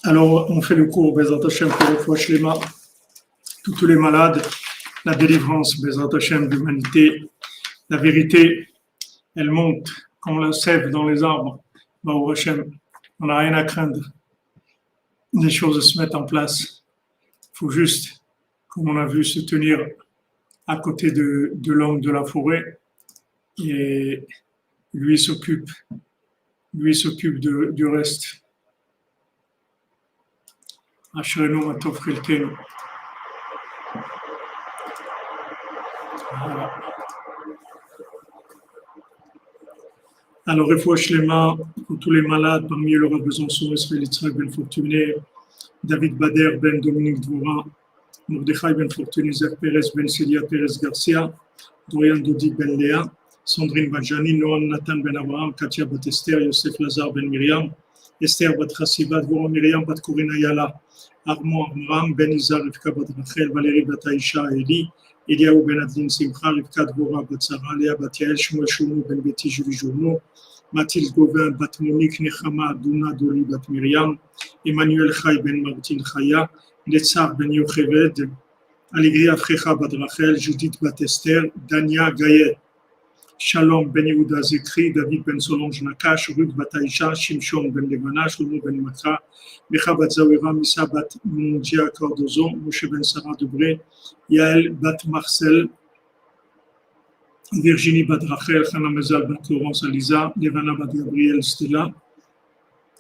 Alors, on fait le cours, Bezrat Hashem, pour le Fouach Lema, tous les malades, la délivrance, Bezrat Hashem, de l'humanité, la vérité, elle monte comme la sève dans les arbres. Baruch Hashem, on n'a rien à craindre. Les choses se mettent en place. Il faut juste, comme on a vu, se tenir à côté de l'homme de la forêt et lui s'occupe du reste. Ashrenu matov chelkenu. Voilà. Alors, Refouach Lema, pour tous les malades, parmi eux, Laura Besançon, Israël Yitzhak Ben Fortuné, David Bader Ben Dominique Dvoura, Mordechai Ben Fortuné, Zach Perez Ben Celia Perez Garcia, Dorian Dodi Ben Léa, Sandrine Bajani, Noam Nathan Ben Abraham, Katia Batester, Yosef Lazar Ben Myriam, Esther Bat Chassiba, Dvorah Myriam Bat Corina Yala, Armand Amram, Ben Izar, Rivka Bat Rachel, Valérie Bat Aïcha Eli, Eliaou Ben Adlin Simcha, Rivka Dvorah Bat Sarah, Léa Bat Yael, Shmuel Shounou Ben Betty Julie Journeau, Mathilde Gauvin Bat Monique, Nechama Douna Doli Bat Myriam, Emmanuel Chai Ben Martin Chaya, Netzar Ben Yocheved, Aligria Frecha Bat Rachel, Judith Bat Esther, Dania Gayet, Shalom Ben Yehuda Zekri, David Ben Solange Nakash, Ruth Bat Aïcha, Shimshon Ben Levana, Shlomo Ben Makra, Mecha Bat Zawera, Misa Bat Mundia Cardozo, Moshe Ben Sarah Debré, Yael Bat Marcel, Virginie Bat Rachel, Chana Mezal Bat Laurence Aliza, Levana Bat Gabriel Stella,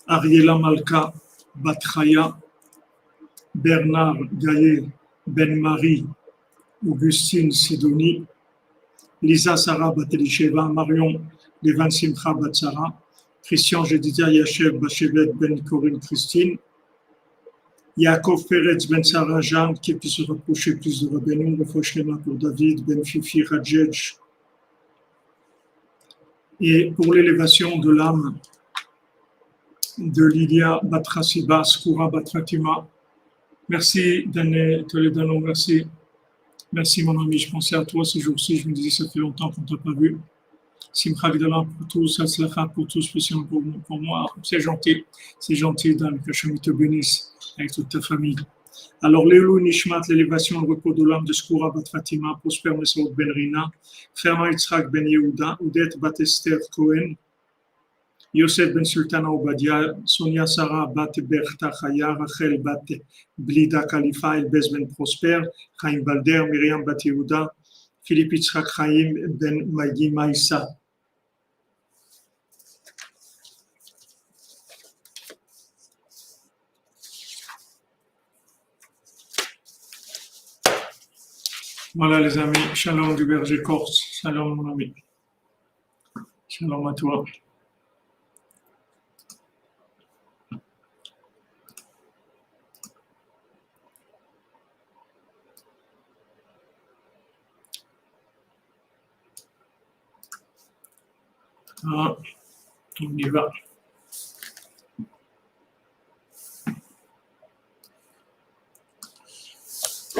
Ariela Malka Bat Chaya, Bernard Gaye Ben Marie, Augustine Sidonie, Lisa Sarah Bat Elisheva, Marion Levan Simcha Bat Sarah, Christian Jedidia Yachev Bachevet Ben Corinne Christine, Yaakov Peretz Ben Sarah Jeanne, qui puisse se rapprocher plus de Rabbeinu, Refouach Lema pour David Ben Fifi Radjedj, et pour l'élévation de l'âme de Lydia Bat Chassiba, Skoura Bat Fatima. Merci Dane Toledano, merci. Merci mon ami, je pensais à toi ces jours-ci, je me disais ça fait longtemps qu'on ne t'a pas vu. Simcha Gdala pour tous, Atzlacha pour tous, spécialement pour moi. C'est gentil, Dan, que Hashem te bénisse avec toute ta famille. Alors, Léolou Nishmat, l'élévation, le repos de l'âme de Skoura Bat Fatima, Prosper Mesaoud Ben Rina, Fernand Yitzhak Ben Yehuda, Oudet Bat Esther Cohen, Yosef Ben Sultana Obadia, Sonia Sarah Bat Berta Chaya, Rachel Bat Blida Khalifa, Elbez Ben Prosper, Chaim Balder, Myriam Bat Yehuda, Philippe Yitzhak Chaim Ben Maïdi Maïssa. Voilà les amis, shalom du berger corse, shalom mon ami, shalom à toi. Ah, on y va.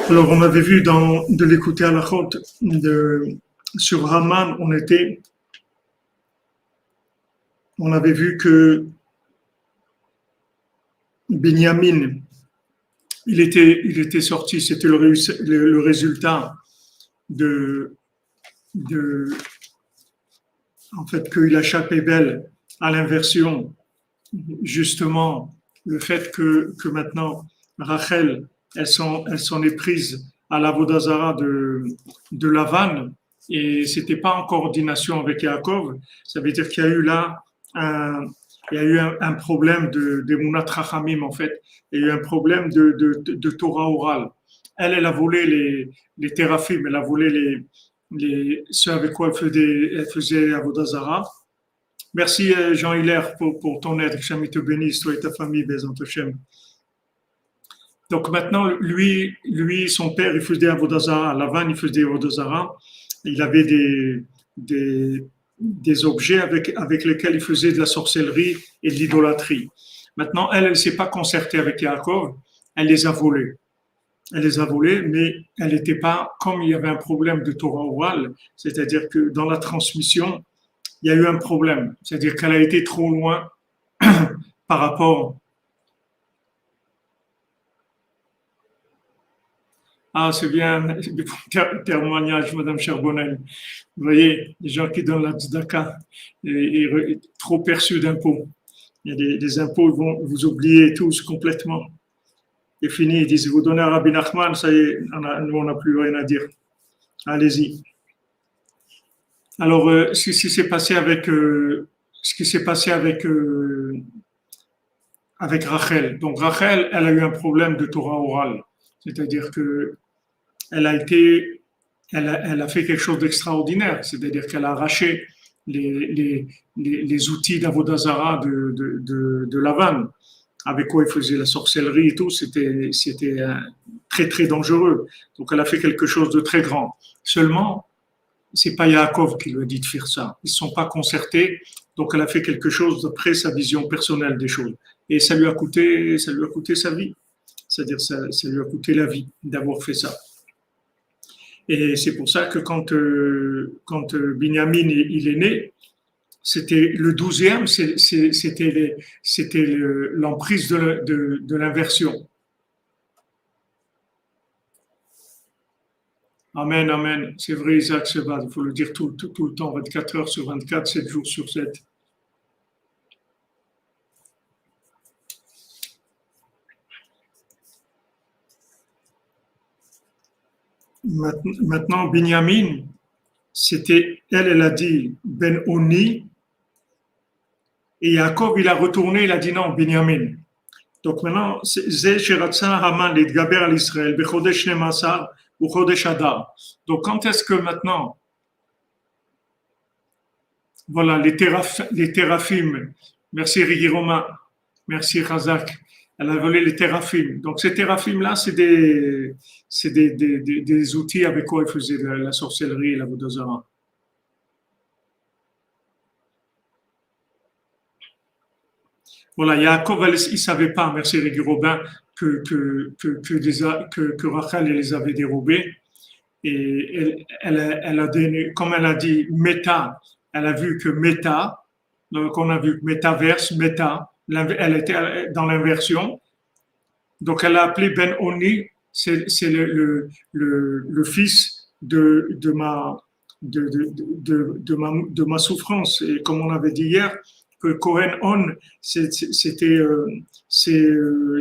Alors, on avait vu de l'écouter à la chôte sur Haman, on avait vu que Binyamin, il était sorti, c'était le résultat en fait, qu'il a échappé belle à l'inversion, justement, le fait que maintenant, Rachel, elle s'en est prise à l'Avodah Zara de Lavan, et c'était pas en coordination avec Yaakov. Ça veut dire qu'il y a eu là un problème d'Emunat Rachamim, en fait. Il y a eu un problème de Torah orale. Elle a volé les téraphim, elle a volé ceux avec quoi elle faisait Avodah Zara. Merci Jean Hilaire pour ton aide. Que Hashem te bénisse, toi et ta famille, Bezant Hashem. Donc maintenant, lui, son père, il faisait Avodah Zara. Lavan, il faisait Avodah Zara. Il avait des objets avec lesquels il faisait de la sorcellerie et de l'idolâtrie. Maintenant, elle ne s'est pas concertée avec Yaakov, elle les a volés. Elle les a volés, mais elle n'était pas, comme il y avait un problème de Torah orale, c'est-à-dire que dans la transmission, il y a eu un problème. C'est-à-dire qu'elle a été trop loin par rapport Ah, c'est bien, témoignage, Madame Charbonnel. Vous voyez, les gens qui donnent la tzedaka, trop perçus d'impôts. Il y a des impôts, ils vont vous oublier tous complètement. C'est fini, ils disent, vous donnez à Rabbi Nachman, ça y est, nous, on n'a plus rien à dire. Allez-y. Alors, ce qui s'est passé avec Rachel. Donc, Rachel, elle a eu un problème de Torah orale. C'est-à-dire que elle a fait quelque chose d'extraordinaire. C'est-à-dire qu'elle a arraché les outils d'Avodazara de Lavan, avec quoi il faisait la sorcellerie et tout. C'était très, très dangereux. Donc, elle a fait quelque chose de très grand. Seulement, c'est pas Yaakov qui lui a dit de faire ça. Ils ne sont pas concertés. Donc, elle a fait quelque chose d'après sa vision personnelle des choses. Et ça lui a coûté sa vie. C'est-à-dire, ça lui a coûté la vie d'avoir fait ça. Et c'est pour ça que quand Binyamin il est né, c'était le 12e, c'était l'emprise de l'inversion. Amen, amen. C'est vrai, Isaac Sebad. Il faut le dire tout le temps, 24 heures sur 24, 7 jours sur 7. Maintenant, Binyamin, elle a dit Ben Oni, et Jacob, il a retourné, il a dit non, Binyamin. Donc maintenant, Zé Sheratza Haman l'Idgaber à l'Israël, Bechodesh Nemasar ou Chodesh Adar. Donc quand est-ce que maintenant, voilà, les téraphim, merci Rigi Romain, merci Razak, elle a volé les téraphim. Donc ces téraphim-là, c'est des outils avec quoi ils faisaient la sorcellerie et la vodazara. Voilà, Yaakov, il ne savait pas, merci Régui Robin, que Rachel les avait dérobés. Et elle a donné, comme elle a dit, méta, elle a vu que méta, donc on a vu métaverse, méta, elle était dans l'inversion. Donc elle a appelé Ben Oni, c'est le fils de ma souffrance. Et comme on avait dit hier, que Cohen On, c'était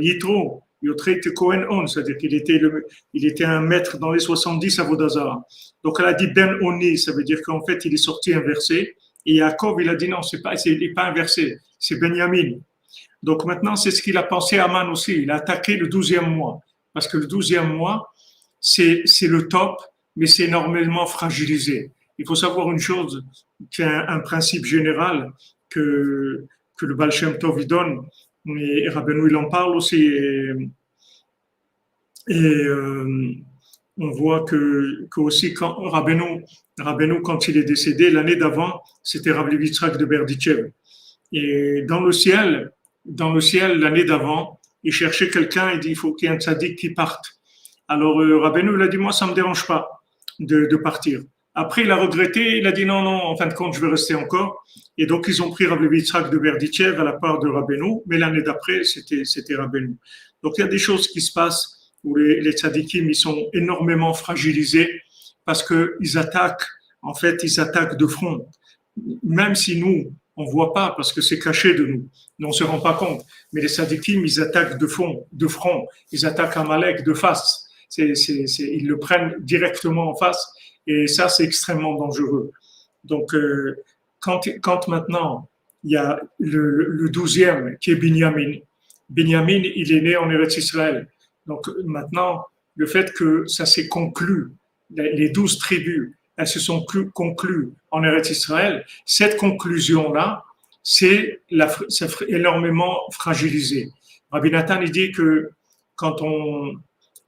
Yitro, Yotreit Cohen On, c'est-à-dire il était un maître dans les 70 à Vodazara. Donc elle a dit Ben Oni, ça veut dire qu'en fait il est sorti inversé. Et Jacob, il a dit non, il n'est pas inversé, c'est Benjamin. Donc maintenant, c'est ce qu'il a pensé à Aman aussi. Il a attaqué le 12e mois. Parce que le 12e mois, c'est le top, mais c'est énormément fragilisé. Il faut savoir une chose, qui est un principe général que le Baal Shem Tov il donne, et Rabbeinu il en parle aussi. On voit que aussi quand Rabbeinu, quand il est décédé, l'année d'avant, c'était Rabbi Yitzhak de Berditchev. Et dans le ciel, l'année d'avant, il cherchait quelqu'un, il dit il faut qu'il y ait un tzaddik qui parte. Alors Rabbeinu il a dit moi ça me dérange pas de partir. Après il a regretté, il a dit non, en fin de compte je vais rester encore. Et donc ils ont pris Rabbi Yitzhak de Berditchev à la part de Rabbeinu, mais l'année d'après c'était Rabbeinu. Donc il y a des choses qui se passent où les tzaddikim ils sont énormément fragilisés parce qu'ils attaquent, en fait ils attaquent de front. Même si nous on voit pas parce que c'est caché de nous. On ne se rend pas compte. Mais les tzadikim, ils attaquent de front. Ils attaquent Amalek de face. Ils le prennent directement en face. Et ça, c'est extrêmement dangereux. Donc, quand maintenant, il y a le 12e qui est Binyamin. Binyamin, il est né en Eretz Israël. Donc, maintenant, le fait que ça s'est conclu, les 12 tribus, elles se sont conclues en Eretz Israël, cette conclusion-là, ça fait énormément fragilisé. Rabbi Nathan, il dit que quand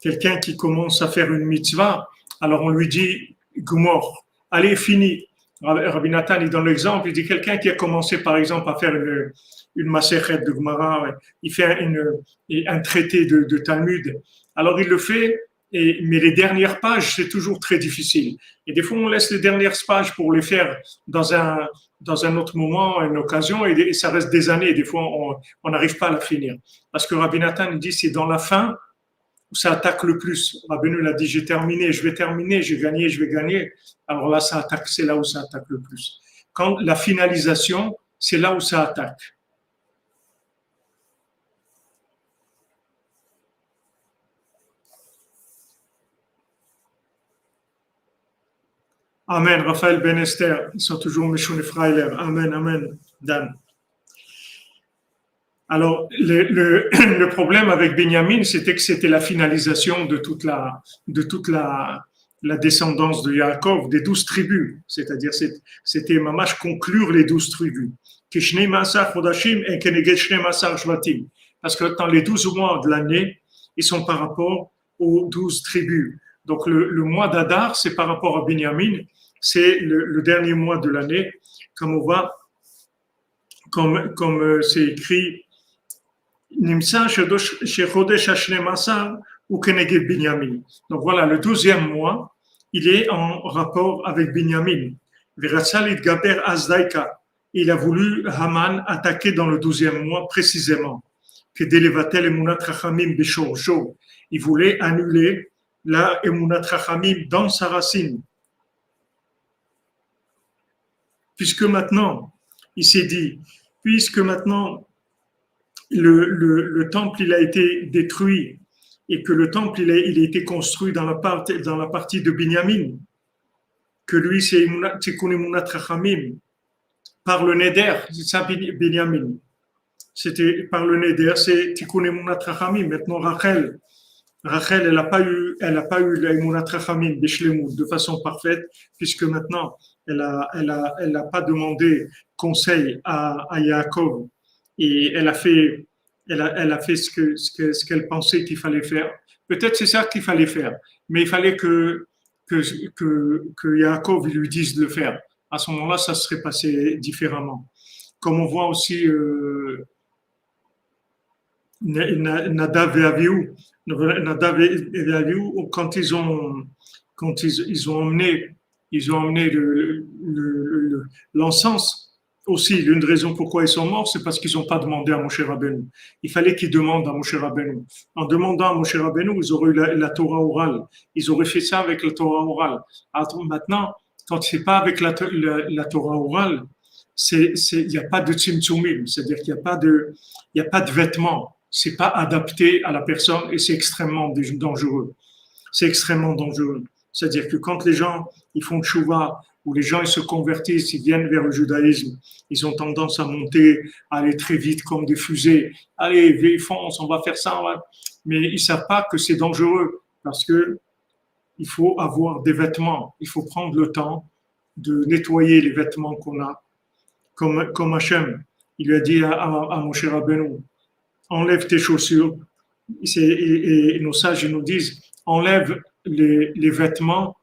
quelqu'un qui commence à faire une mitzvah, alors on lui dit, Gumor, allez, fini. Rabbi Nathan, il donne l'exemple, il dit quelqu'un qui a commencé, par exemple, à faire une masechet de Gemara, il fait un traité de Talmud, alors il le fait, mais les dernières pages, c'est toujours très difficile. Et des fois, on laisse les dernières pages pour les faire dans un autre moment, une occasion, et ça reste des années. Et des fois, on n'arrive pas à la finir. Parce que Rabbi Nathan dit, c'est dans la fin, ça attaque le plus. Rabbeinu l'a dit, j'ai terminé, je vais terminer, j'ai gagné, je vais gagner. Alors là, ça attaque, c'est là où ça attaque le plus. Quand la finalisation, c'est là où ça attaque. Amen. Raphaël Ben Esther, ils sont toujours Meshone Freiler. Amen, amen. Dan. Alors, le problème avec Benjamin, c'était que c'était la finalisation de toute la descendance de Yaakov, des 12 tribus. C'est-à-dire, c'était mamash conclure les 12 tribus. Kishnei Masar Chodashim et Keneged Shnei Masar Shvatim. Parce que dans les 12 mois de l'année, ils sont par rapport aux 12 tribus. Donc, le mois d'Adar, c'est par rapport à Benjamin, c'est le dernier mois de l'année, comme on va, comme c'est écrit, Nimsa Shechodesh Hashnemasar ou Keneged Binyamin. Donc voilà, le 12e mois, il est en rapport avec Binyamin. Veratzal Gaber Azdaika. Il a voulu Haman attaquer dans le 12e mois précisément. Que Delevatel Emunat Rachamim Beshorjo. Il voulait annuler la Emunat Rachamim dans sa racine. Puisque maintenant, il s'est dit, puisque maintenant, le temple il a été détruit et que le temple il a été construit dans la partie de Binyamin, que lui c'est Tikkun Emunat Rachamim par le Neder, c'est ça Binyamin. C'était par le Neder, c'est Tikkun Emunat Rachamim. Maintenant Rachel, elle n'a pas eu la Emunat Rachamim de façon parfaite, puisque maintenant elle a pas demandé conseil à Yaakov. Et elle a fait ce qu'elle pensait qu'il fallait faire. Peut-être c'est ça qu'il fallait faire, mais il fallait que Yaakov lui dise de le faire. À ce moment-là, ça serait passé différemment. Comme on voit aussi Nadav et Avihu, quand ils ont emmené l'encens. Aussi, l'une des raisons pourquoi ils sont morts, c'est parce qu'ils n'ont pas demandé à Moshe Rabbeinu. Il fallait qu'ils demandent à Moshe Rabbeinu. En demandant à Moshe Rabbeinu, ils auraient eu la Torah orale. Ils auraient fait ça avec la Torah orale. Alors, maintenant, quand c'est pas avec la Torah orale, il n'y a pas de tzimtzumim, c'est-à-dire qu'il n'y a pas de vêtements. C'est pas adapté à la personne et c'est extrêmement dangereux. C'est extrêmement dangereux. C'est-à-dire que quand les gens ils font tchouva, où les gens ils se convertissent, ils viennent vers le judaïsme, ils ont tendance à monter, à aller très vite comme des fusées. Allez, fonce, on va faire ça. Mais ils ne savent pas que c'est dangereux parce que il faut avoir des vêtements. Il faut prendre le temps de nettoyer les vêtements qu'on a. Comme Hachem, il lui a dit à Moshe Rabbeinu, enlève tes chaussures. Et nos sages ils nous disent, enlève les vêtements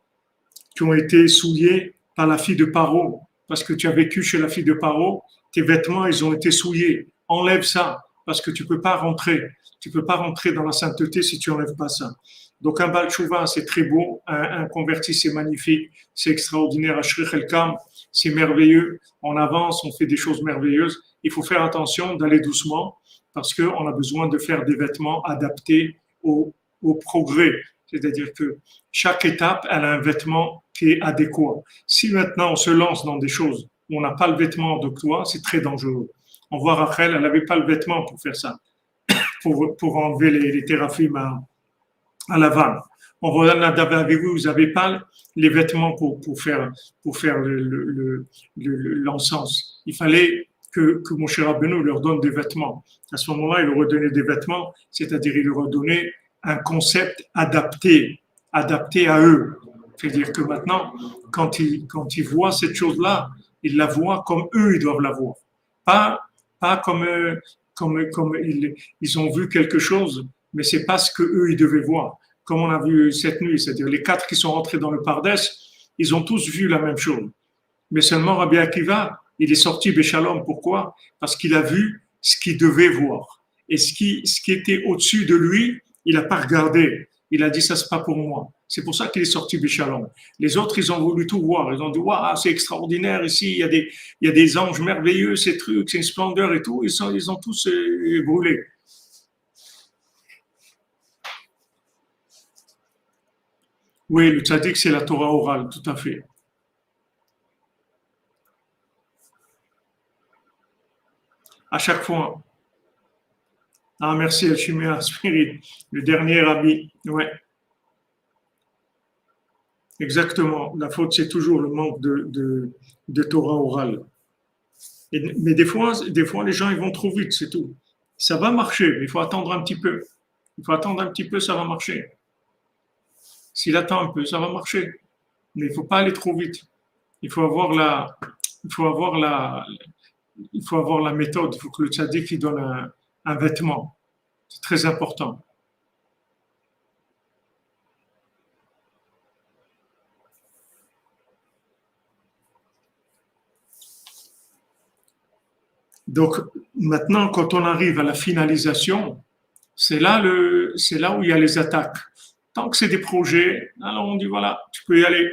qui ont été souillés par la fille de Paro, parce que tu as vécu chez la fille de Paro, tes vêtements, ils ont été souillés. Enlève ça, parce que tu peux pas rentrer. Tu peux pas rentrer dans la sainteté si tu enlèves pas ça. Donc un Baal Tshuva, c'est très beau. Un converti, c'est magnifique. C'est extraordinaire. Ashrich El-Kam, c'est merveilleux. On avance, on fait des choses merveilleuses. Il faut faire attention d'aller doucement, parce qu'on a besoin de faire des vêtements adaptés au progrès. C'est-à-dire que chaque étape, elle a un vêtement qui est adéquat. Si maintenant on se lance dans des choses où on n'a pas le vêtement adéquat, c'est très dangereux. On voit Rachel, elle n'avait pas le vêtement pour faire ça, pour enlever les téraphim à la vanne. On voit Nadav avec vous, vous n'avez pas les vêtements pour faire l'encens. Il fallait que mon cher Rabbeinu leur donne des vêtements. À ce moment-là, il leur a donné des vêtements, c'est-à-dire il leur a donné un concept adapté à eux. C'est-à-dire que maintenant, quand ils voient cette chose-là, ils la voient comme eux, ils doivent la voir. Pas comme ils ont vu quelque chose, mais c'est pas ce que eux ils devaient voir. Comme on a vu cette nuit, c'est-à-dire les 4 qui sont rentrés dans le Pardes, ils ont tous vu la même chose. Mais seulement Rabbi Akiva, il est sorti Béchalom. Pourquoi? Parce qu'il a vu ce qu'il devait voir. Et ce qui était au-dessus de lui, il n'a pas regardé. Il a dit, ça, c'est pas pour moi. C'est pour ça qu'il est sorti Béchalom. Les autres, ils ont voulu tout voir. Ils ont dit, waouh, c'est extraordinaire ici. Il y a des anges merveilleux, ces trucs, c'est une splendeur et tout. Ils ont tous brûlé. Oui, le tzaddik, c'est la Torah orale, tout à fait. À chaque fois. Ah, merci, Alchimia Spirit, le dernier rabbi. Ouais, exactement. La faute, c'est toujours le manque de Torah orale. Mais des fois, les gens, ils vont trop vite, c'est tout. Ça va marcher, mais il faut attendre un petit peu. Il faut attendre un petit peu, ça va marcher. S'il attend un peu, ça va marcher. Mais il ne faut pas aller trop vite. Il faut avoir la, il faut avoir la, il faut avoir la méthode. Il faut que le tzaddik il donne un vêtement. C'est très important. Donc, maintenant, quand on arrive à la finalisation, c'est là où il y a les attaques. Tant que c'est des projets, alors on dit voilà, tu peux y aller.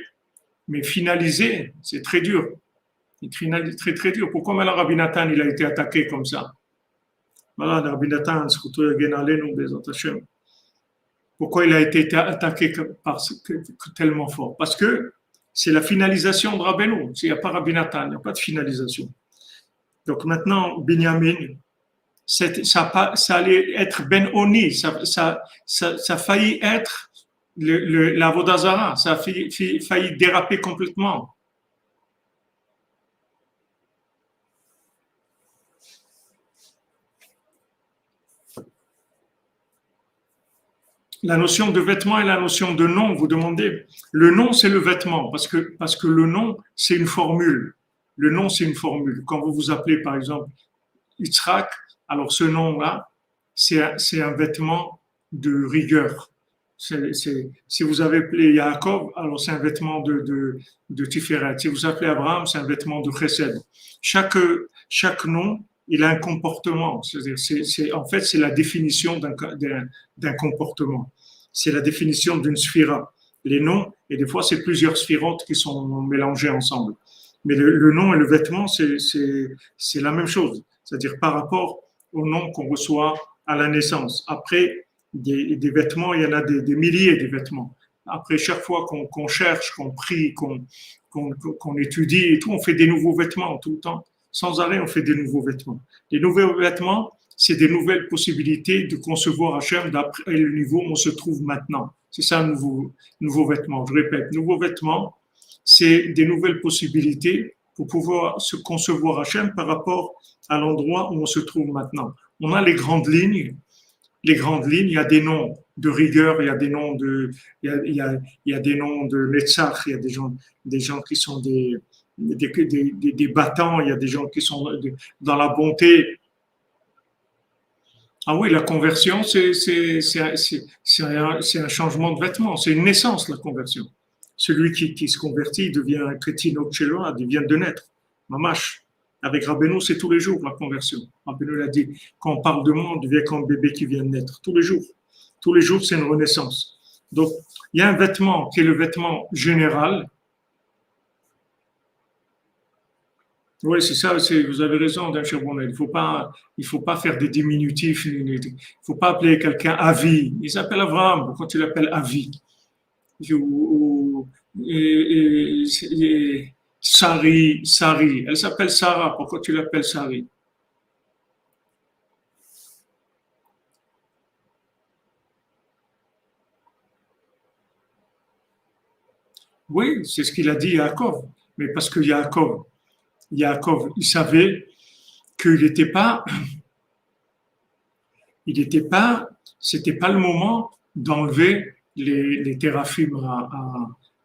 Mais finaliser, c'est très dur. C'est très, très dur. Pourquoi maintenant Rabbi Nathan, il a été attaqué comme ça? Voilà, Rabbi Nathan, pourquoi il a été attaqué tellement fort? Parce que c'est la finalisation de Rabbeinu. S'il n'y a pas Rabbi Nathan, il n'y a pas de finalisation. Donc maintenant, Binyamin, ça allait être Ben Oni, ça a failli être la Vodazara, ça a failli déraper complètement. La notion de vêtement et la notion de nom, vous demandez. Le nom, c'est le vêtement, parce que le nom, c'est une formule. Le nom, c'est une formule. Quand vous vous appelez, par exemple, Yitzhak, alors ce nom-là, c'est un vêtement de rigueur. Si vous avez appelé Yaakov, alors c'est un vêtement de Tiferet. Si vous appelez Abraham, c'est un vêtement de Chesed. Chaque nom, il a un comportement. C'est en fait, c'est la définition d'un comportement. C'est la définition d'une sphira. Les noms, et des fois, c'est plusieurs sphirotes qui sont mélangées ensemble. Mais le nom et le vêtement, c'est la même chose. C'est-à-dire par rapport au nom qu'on reçoit à la naissance. Après, des vêtements, il y en a des milliers de vêtements. Après, chaque fois qu'on cherche, qu'on prie, qu'on étudie et tout, on fait des nouveaux vêtements tout le temps. Sans arrêt, on fait des nouveaux vêtements. Les nouveaux vêtements, c'est des nouvelles possibilités de concevoir Hachem d'après le niveau où on se trouve maintenant. C'est ça un nouveau vêtement. Je répète, nouveau vêtement, c'est des nouvelles possibilités pour pouvoir se concevoir Hachem par rapport à l'endroit où on se trouve maintenant. On a les grandes lignes. Les grandes lignes, il y a des noms de rigueur, il y a des noms il y a des noms de Netzach, il y a des gens qui sont des battants, il y a des gens qui sont dans la bonté. Ah oui, la conversion, c'est un changement de vêtement, c'est une naissance, la conversion. Celui qui se convertit, il devient un chrétien Oksheloa, il vient de naître. Mamash. Avec Rabbeinu, c'est tous les jours la conversion. Rabbeinu l'a dit, quand on parle de moi, on devient comme un bébé qui vient de naître. Tous les jours. Tous les jours, c'est une renaissance. Donc, il y a un vêtement qui est le vêtement général. Oui, c'est ça, vous avez raison, d'un cher Bonnet. Il faut pas faire des diminutifs. Il ne faut pas appeler quelqu'un Avi. Il s'appelle Abraham. Pourquoi tu l'appelles Avi? Ou, Sari. Elle s'appelle Sarah. Pourquoi tu l'appelles Sari? Oui, c'est ce qu'il a dit à Yaakov. Mais parce que Yaakov, il savait qu'il n'était pas, c'était pas le moment d'enlever les téraphim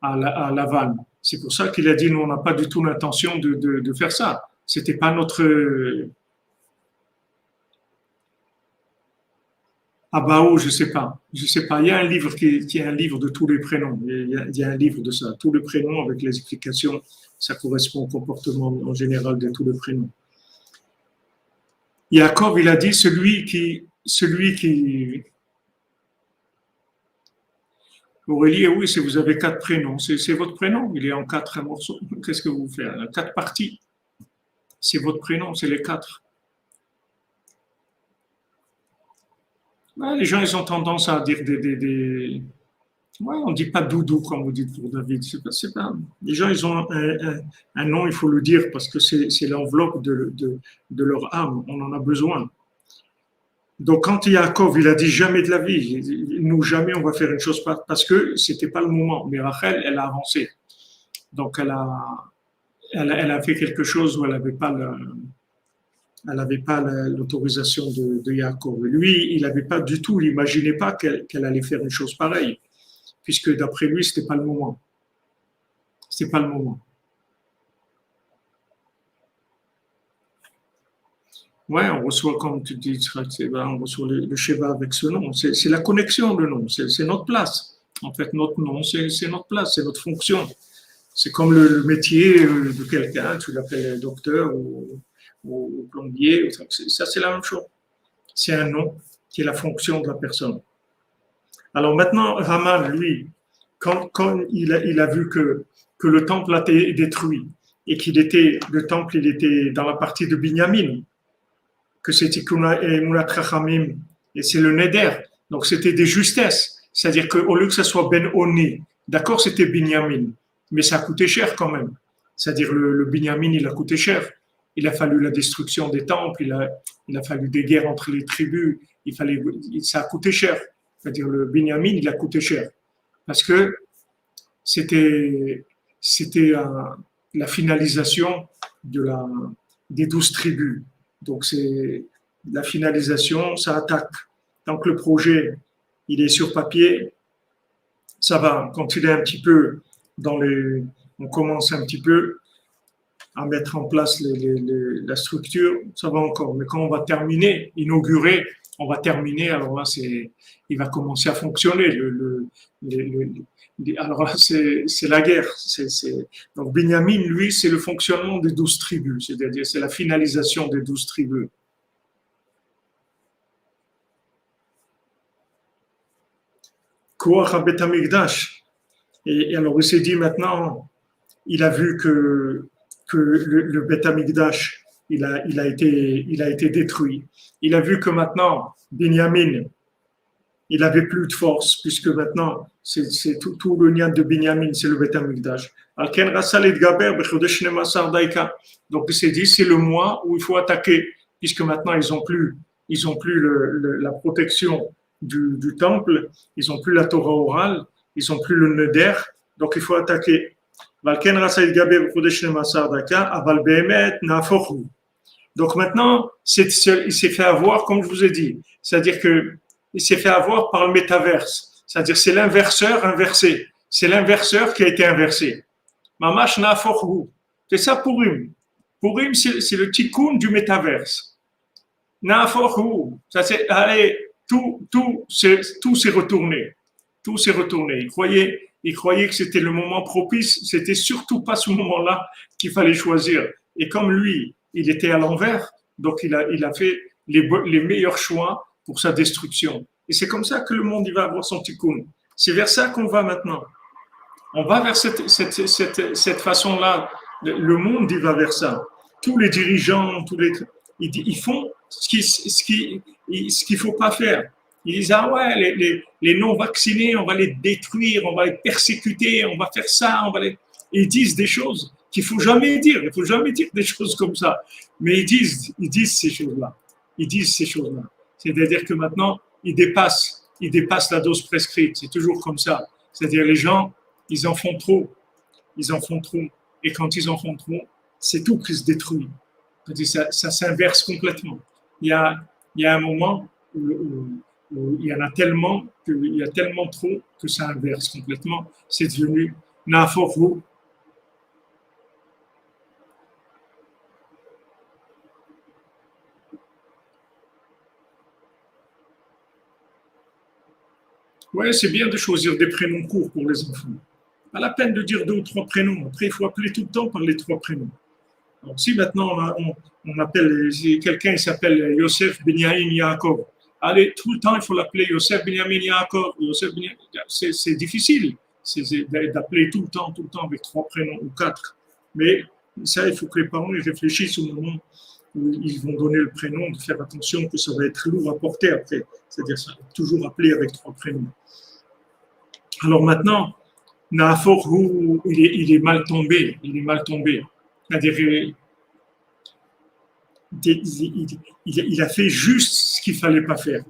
à Laval. C'est pour ça qu'il a dit, nous, on n'a pas du tout l'intention de faire ça. C'était pas notre. Ah bah oh, je sais pas. Je sais pas. Il y a un livre qui est un livre de tous les prénoms. Il y a un livre de ça. Tous les prénoms avec les explications, ça correspond au comportement en général de tous les prénoms. Jacob, il a dit celui qui, Aurélie, oui, si vous avez quatre prénoms, c'est votre prénom. Il est en quatre morceaux. Qu'est-ce que vous faites? Quatre parties. C'est votre prénom, c'est les quatre. Les gens, ils ont tendance à dire Ouais, on ne dit pas doudou comme vous dites pour David. C'est pas... Les gens, ils ont un nom, il faut le dire, parce que c'est l'enveloppe de leur âme. On en a besoin. Donc, quand Yaakov, il a dit jamais de la vie, nous jamais on va faire une chose parce que c'était pas le moment. Mais Rachel, elle a avancé. Donc, elle a fait quelque chose où elle n'avait pas l'autorisation de Yaakov. Lui, il n'avait pas du tout, il n'imaginait pas qu'elle allait faire une chose pareille, puisque d'après lui, c'était pas le moment. C'était pas le moment. Ouais, on reçoit, comme tu dis, on reçoit le Sheva avec ce nom. C'est la connexion, le nom. C'est notre place. En fait, notre nom, c'est notre place, c'est notre fonction. C'est comme le métier de quelqu'un, tu l'appelles docteur ou plombier. Ça, c'est la même chose. C'est un nom qui est la fonction de la personne. Alors maintenant, Haman, lui, quand il a vu que le temple a été détruit et le temple, il était dans la partie de Binyamin, que c'est Tikkun et Mulat Chachamim, et c'est le Neder. Donc c'était des justesses. C'est-à-dire qu'au lieu que ce soit Ben Oni, d'accord, c'était Binyamin, mais ça a coûté cher quand même. C'est-à-dire le Binyamin, il a coûté cher. Il a fallu la destruction des temples, il a fallu des guerres entre les tribus, ça a coûté cher. C'est-à-dire le Binyamin, il a coûté cher. Parce que c'était la finalisation des 12 tribus. Donc, c'est la finalisation, ça attaque. Tant que le projet, il est sur papier, ça va. Quand il est un petit peu on commence un petit peu à mettre en place la structure, ça va encore. Mais quand on va terminer, inaugurer, on va terminer, alors là, il va commencer à fonctionner. Alors là, c'est la guerre. Donc, Binyamin, lui, c'est le fonctionnement des 12 tribus, c'est-à-dire c'est la finalisation des 12 tribus. Koach HaBet HaMikdash. Et alors, il s'est dit maintenant, il a vu que le Beth Amikdash, il a été détruit. Il a vu que maintenant, Binyamin, il n'avait plus de force, puisque maintenant, c'est tout le lien de Binyamin, c'est le Beth Amikdash. Donc, il s'est dit, c'est le mois où il faut attaquer, puisque maintenant, ils n'ont plus la protection du temple, ils n'ont plus la Torah orale, ils n'ont plus le Neder, donc il faut attaquer. Donc maintenant, il s'est fait avoir, comme je vous ai dit. C'est-à-dire qu'il s'est fait avoir par le métaverse. C'est-à-dire c'est l'inverseur inversé. C'est l'inverseur qui a été inversé. Mamash naforhu. C'est ça Purim. Purim, c'est le tikkun du métaverse. Naforhu. Ça c'est, allez, tout s'est retourné. Tout s'est retourné. Il croyait que c'était le moment propice. C'était surtout pas ce moment-là qu'il fallait choisir. Et comme lui, il était à l'envers, donc il a fait les meilleurs choix pour sa destruction. Et c'est comme ça que le monde il va avoir son tikkun. C'est vers ça qu'on va maintenant. On va vers cette façon-là. Le monde il va vers ça. Tous les dirigeants, ils font ce qu'il faut pas faire. Ils disent, ah ouais, les non-vaccinés, on va les détruire, on va les persécuter, on va faire ça, Ils disent des choses qu'il ne faut jamais dire. Il ne faut jamais dire des choses comme ça. Mais ils disent ces choses-là. Ils disent ces choses-là. C'est-à-dire que maintenant, ils dépassent la dose prescrite. C'est toujours comme ça. C'est-à-dire les gens, ils en font trop. Ils en font trop. Et quand ils en font trop, c'est tout qui se détruit. Ça s'inverse complètement. Il y a un moment où il y en a tellement, il y a tellement trop que ça inverse complètement. C'est devenu naforu. Ouais, c'est bien de choisir des prénoms courts pour les enfants. Pas la peine de dire 2 ou 3 prénoms. Après, il faut appeler tout le temps par les 3 prénoms. Donc, si maintenant on appelle, si quelqu'un s'appelle Yosef Benyamin Yaakov, allez, tout le temps, il faut l'appeler Yosef Benyamin Yaakov. C'est difficile d'appeler tout le temps avec 3 prénoms ou 4. Mais ça, il faut que les parents y réfléchissent au moment où ils vont donner le prénom, de faire attention que ça va être lourd à porter après. C'est-à-dire ça, toujours appeler avec 3 prénoms. Alors maintenant, Naafor, il est mal tombé, il est mal tombé. C'est-à-dire, il a fait juste ce qu'il ne fallait pas faire.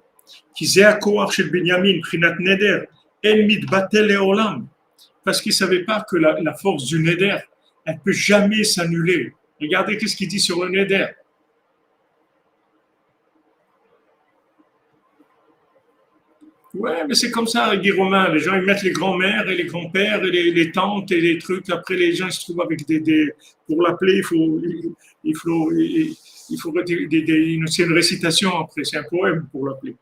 Parce qu'il ne savait pas que la force du Neder, elle ne peut jamais s'annuler. Regardez ce qu'il dit sur le Neder. Ouais, mais c'est comme ça, Guy Romain. Les gens, ils mettent les grands-mères et les grands-pères et les tantes et les trucs. Après, les gens ils se trouvent avec pour l'appeler, il faut, il faut c'est une récitation après. C'est un poème pour l'appeler.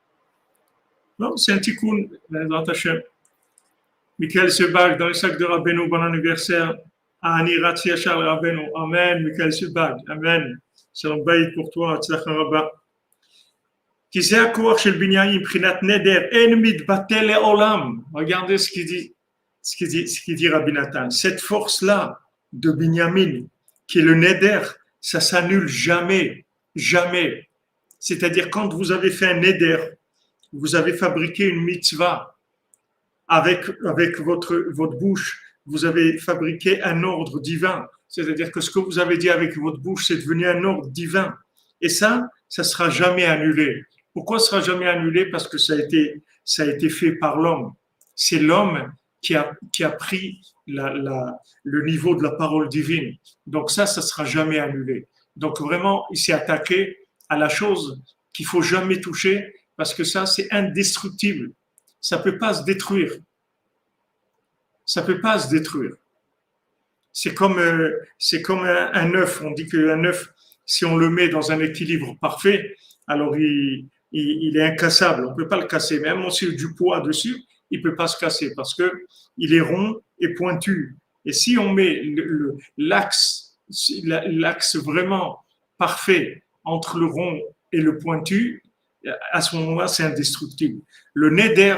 Non, c'est un tikkun, dans ta chaîne. Michael Sebag, dans le sac de Rabbeinu, bon anniversaire. Ani Ratzi Yachar Rabbeinu. Amen, Michael Sebag. Amen. Shalom Bayit pour toi, Tzlachar Rabba. Regardez ce qu'il dit Rabbi Nathan. Cette force-là de Binyamin, qui est le Neder, ça s'annule jamais, jamais. C'est-à-dire quand vous avez fait un Neder, vous avez fabriqué une mitzvah avec votre bouche, vous avez fabriqué un ordre divin. C'est-à-dire que ce que vous avez dit avec votre bouche, c'est devenu un ordre divin. Et ça sera jamais annulé. Pourquoi ce sera jamais annulé? Parce que ça a été fait par l'homme. C'est l'homme qui a pris le niveau de la parole divine. Donc ça sera jamais annulé. Donc vraiment, il s'est attaqué à la chose qu'il faut jamais toucher parce que ça, c'est indestructible. Ça peut pas se détruire. Ça peut pas se détruire. C'est comme un œuf. On dit qu'un œuf, si on le met dans un équilibre parfait, alors il est incassable. On ne peut pas le casser. Même si on a du poids dessus, il ne peut pas se casser parce qu'il est rond et pointu. Et si on met l'axe vraiment parfait entre le rond et le pointu, à ce moment-là, c'est indestructible. Le neder,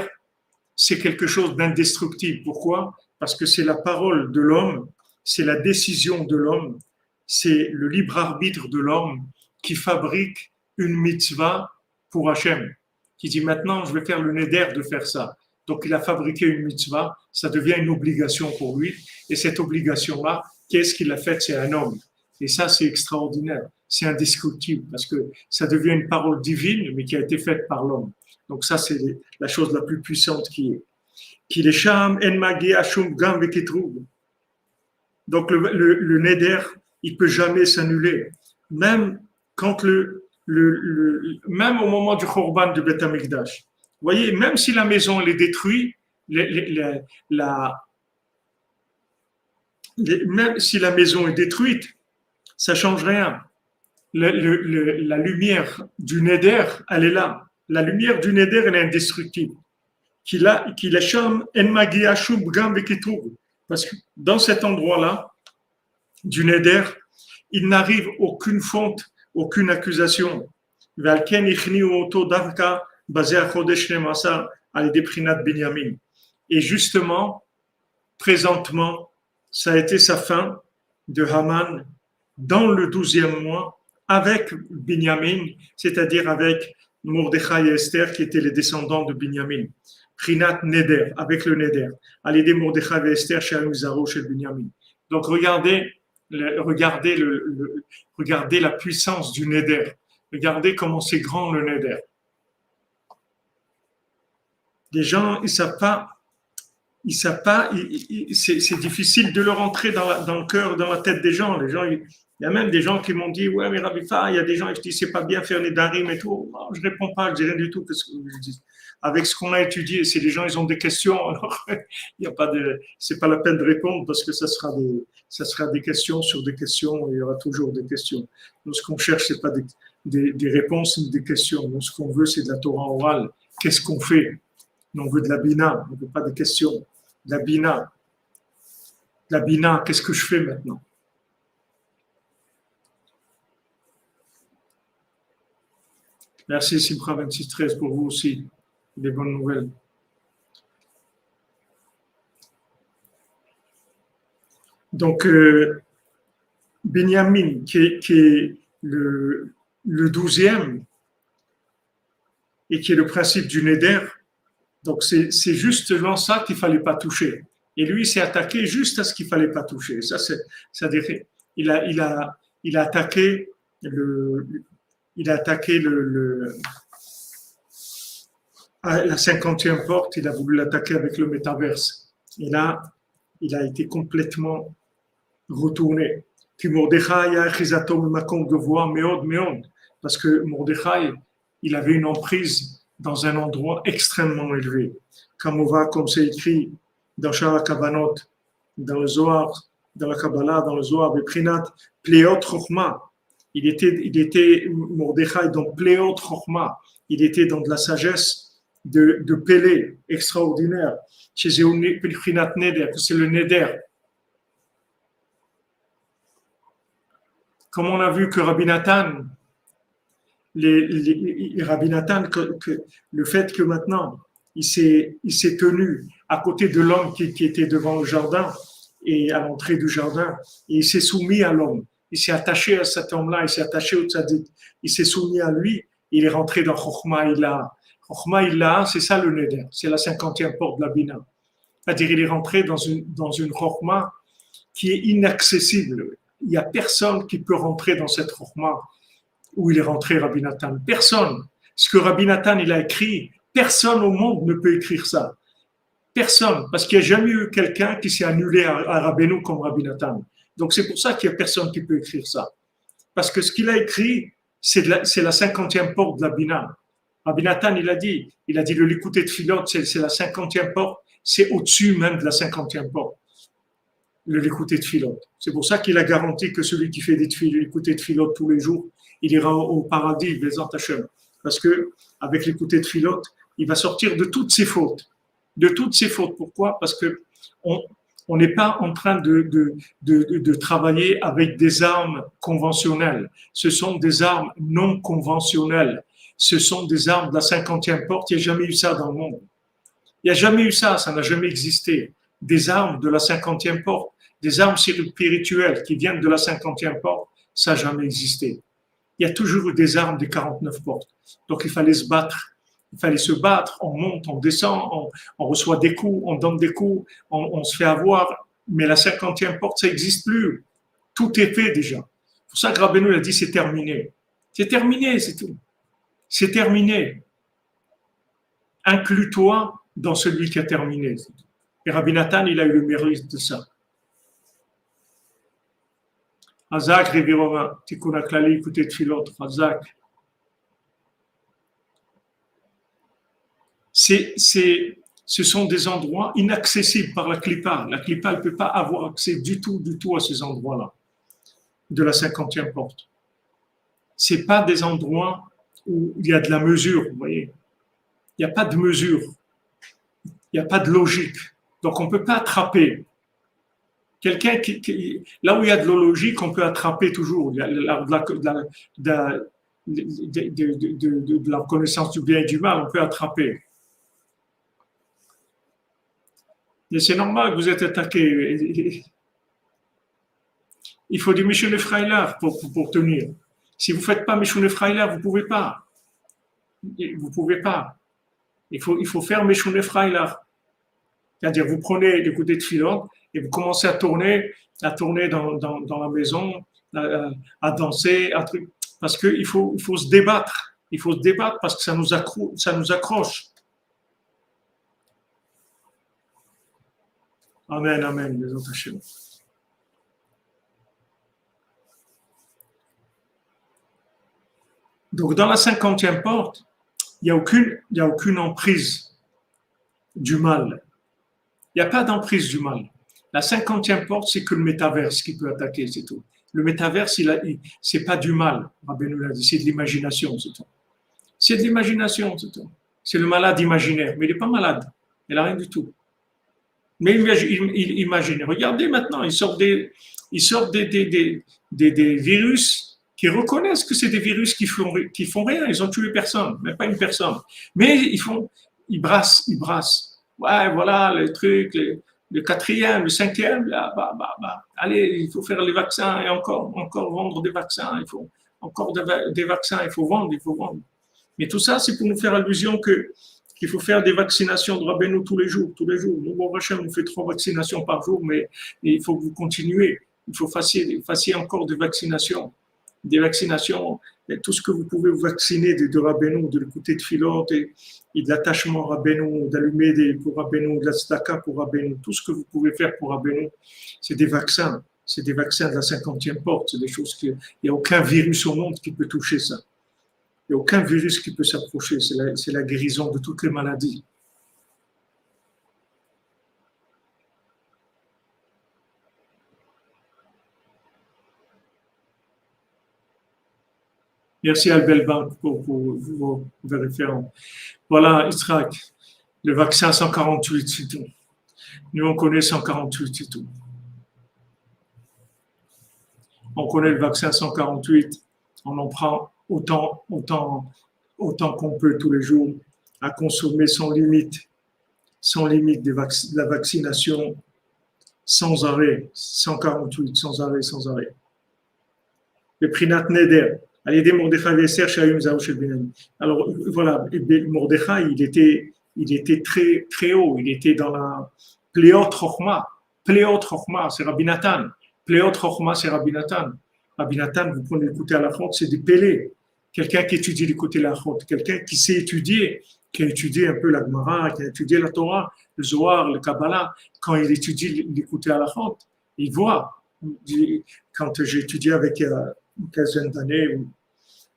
c'est quelque chose d'indestructible. Pourquoi? Parce que c'est la parole de l'homme, c'est la décision de l'homme, c'est le libre arbitre de l'homme qui fabrique une mitzvah pour Hachem, qui dit maintenant je vais faire le neder de faire ça. Donc il a fabriqué une mitzvah, ça devient une obligation pour lui, et cette obligation-là, qu'est-ce qu'il a fait? C'est un homme. Et ça, c'est extraordinaire, c'est indiscutible, parce que ça devient une parole divine, mais qui a été faite par l'homme. Donc ça, c'est la chose la plus puissante qui est. Qui les sham en magi ashum gam vekitrug. Donc le neder, il peut jamais s'annuler, même quand même au moment du Khorban du Beth Amikdash. Vous voyez, même si la maison elle est détruite, même si la maison est détruite, ça change rien. La lumière du neder, elle est là. La lumière du neder, elle est indestructible. Parce que dans cet endroit-là, du neder, il n'arrive aucune faute, aucune accusation. Et justement, présentement, ça a été sa fin de Haman dans le 12e mois avec Binyamin, c'est-à-dire avec Mordechai et Esther qui étaient les descendants de Binyamin. Prinat Neder, avec le Neder. À l'idée Mordechai et Esther chez Amizaro, chez Binyamin. Donc regardez la puissance du Neder. Regardez comment c'est grand le Neder. Les gens, ils savent pas, c'est difficile de leur entrer dans le cœur, dans la tête des gens. Il y a même des gens qui m'ont dit, ouais, mais Rabifa, il y a des gens qui disent, c'est pas bien faire les darim et tout. Non, je réponds pas, je dis rien du tout, parce que je dis, avec ce qu'on a étudié, si les gens, ils ont des questions, alors, il y a pas c'est pas la peine de répondre, parce que ça sera des questions sur des questions, et il y aura toujours des questions. Nous, ce qu'on cherche, c'est pas des réponses, mais des questions. Nous, ce qu'on veut, c'est de la Torah orale. Qu'est-ce qu'on fait? On veut de la bina, on ne veut pas de questions. La bina. La bina, qu'est-ce que je fais maintenant? Merci Simcha 2613 pour vous aussi. Des bonnes nouvelles. Donc, Binyamin, qui est le 12e, et qui est le principe du Neder, Donc c'est justement ça qu'il fallait pas toucher. Et lui, il s'est attaqué juste à ce qu'il fallait pas toucher. C'est-à-dire, il a attaqué le, il a attaqué à la 50e porte, il a voulu l'attaquer avec le métaverse. Et là, il a été complètement retourné. Puis Mordechai a chizatom makom gavoa meod meod, parce que Mordechai, il avait une emprise dans un endroit extrêmement élevé. Comme c'est écrit dans Shara Kabanot, dans le Zohar, dans la Kabbalah, dans le Zohar, Beprinat, Pleot Chochma. Il était Mordechai dans Pleot Chochma. Il était dans de la sagesse de Pélé, extraordinaire. Chez Prinat Neder, c'est le Neder. Comme on a vu que Rabbi Nathan, Rabbi Nathan, le fait que maintenant il s'est tenu à côté de l'homme qui était devant le jardin et à l'entrée du jardin, et il s'est soumis à l'homme, il s'est attaché à cet homme-là, il s'est attaché au tzaddik, il s'est soumis à lui, il est rentré dans Chochma Ila. Chochma Ila, c'est ça le Neder, c'est la 50e porte de la Bina. C'est-à-dire il est rentré dans une Chochma qui est inaccessible. Il n'y a personne qui peut rentrer dans cette Chochma où il est rentré Rabbi Nathan. Personne. Ce que Rabbi Nathan il a écrit, personne au monde ne peut écrire ça. Personne. Parce qu'il n'y a jamais eu quelqu'un qui s'est annulé à Rabbeinu comme Rabbi Nathan. Donc c'est pour ça qu'il n'y a personne qui peut écrire ça. Parce que ce qu'il a écrit, c'est la 50e porte de la Bina. Rabbi Nathan, il a dit le Likutei Tfilot, c'est la 50e porte, c'est au-dessus même de la 50e porte. Le Likutei Tfilot. C'est pour ça qu'il a garanti que celui qui fait des Likutei Tfilot tous les jours, il ira au paradis, Bezat Hashem. Parce que avec Likutei Tfilot, il va sortir de toutes ses fautes. De toutes ses fautes. Pourquoi? Parce que on n'est pas en train de travailler avec des armes conventionnelles. Ce sont des armes non conventionnelles. Ce sont des armes de la 50e porte. Il n'y a jamais eu ça dans le monde. Il n'y a jamais eu ça. Ça n'a jamais existé. Des armes de la 50e porte, des armes spirituelles qui viennent de la 50e porte, ça n'a jamais existé. Il y a toujours eu des armes des 49 portes. Donc il fallait se battre. Il fallait se battre, on monte, on descend, on reçoit des coups, on donne des coups, on se fait avoir. Mais la 50e porte, ça n'existe plus. Tout est fait déjà. C'est pour ça que Rabbeinu a dit c'est terminé. C'est terminé, c'est tout. C'est terminé. Inclus-toi dans celui qui a terminé. Et Rabbi Nathan, il a eu le mérite de ça. Hazak, Revirova, Tikkun HaKlali, écoutez Tfilot, Hazak. Ce sont des endroits inaccessibles par la Klippa. La Klippa ne peut pas avoir accès du tout à ces endroits-là, de la 50e porte. Ce n'est pas des endroits où il y a de la mesure, vous voyez. Il n'y a pas de mesure. Il n'y a pas de logique. Donc, on ne peut pas attraper. Quelqu'un là où il y a de la logique, on peut attraper toujours. Il y a de la connaissance du bien et du mal, on peut attraper. Mais c'est normal que vous êtes attaqué. Il faut du Mishune Freiler pour tenir. Si vous ne faites pas Mishune Freiler, vous ne pouvez pas. Vous ne pouvez pas. Il faut faire Mishune Freiler. C'est-à-dire, vous prenez les coups de Tfilot et vous commencez à tourner dans la maison, à danser, parce qu'il faut se débattre. Il faut se débattre parce que ça nous accroche. Amen, amen, les autres Hachem. Donc, dans la 50e porte, il n'y a aucune emprise du mal. Il n'y a pas d'emprise du mal. La 50e porte, c'est que le métaverse qui peut attaquer, c'est tout. Le métaverse, c'est pas du mal, Rabbeinu l'a dit, c'est de l'imagination, c'est tout. C'est de l'imagination, c'est tout. C'est le malade imaginaire, mais il n'est pas malade. Il n'a rien du tout. Mais il imagine. Regardez maintenant, ils sortent des virus qui reconnaissent que c'est des virus qui font rien. Ils ont tué personne, même pas une personne. Mais ils brassent. Ouais, voilà, le truc, le 4e, le 5e, là, allez, il faut faire les vaccins et encore vendre des vaccins. Il faut encore des vaccins, il faut vendre. Mais tout ça, c'est pour nous faire allusion qu'il qu'il faut faire des vaccinations de Rabbeinu tous les jours, tous les jours. Nous, bon, Hachem, on fait 3 vaccinations par jour, mais il faut que vous continuez. Il faut fassiez encore des vaccinations. Des vaccinations, et tout ce que vous pouvez vous vacciner de Rabbeinu, de l'écouter de Philot et de l'attachement à Rabbeinu, d'allumer pour Rabbeinu, de la tzedaka pour Rabbeinu, tout ce que vous pouvez faire pour Rabbeinu, c'est des vaccins. C'est des vaccins de la 50e porte. C'est des choses il n'y a aucun virus au monde qui peut toucher ça. Il n'y a aucun virus qui peut s'approcher. C'est la guérison de toutes les maladies. Merci Albelban pour vos références. Voilà, Israël, le vaccin 148, c'est tout. Nous, on connaît 148, c'est tout. On connaît le vaccin 148, on en prend autant qu'on peut tous les jours, à consommer sans limite de la vaccination, sans arrêt, 148, sans arrêt. Le Prinat Neder. Alors voilà, Mordechai, il était très, très haut, il était dans la Pléot Chochma, c'est Rabbi Nathan. Pléot Chochma, c'est Rabbi Nathan. Rabbi Nathan, vous prenez l'écouter à la chonte, c'est des pélés. Quelqu'un qui étudie l'écouter à la chonte, quelqu'un qui sait étudier, qui a étudié un peu la Gemara, qui a étudié la Torah, le Zohar, le Kabbalah, quand il étudie l'écouter à la chonte, il voit. Quand j'ai étudié avec une quinzaine d'années,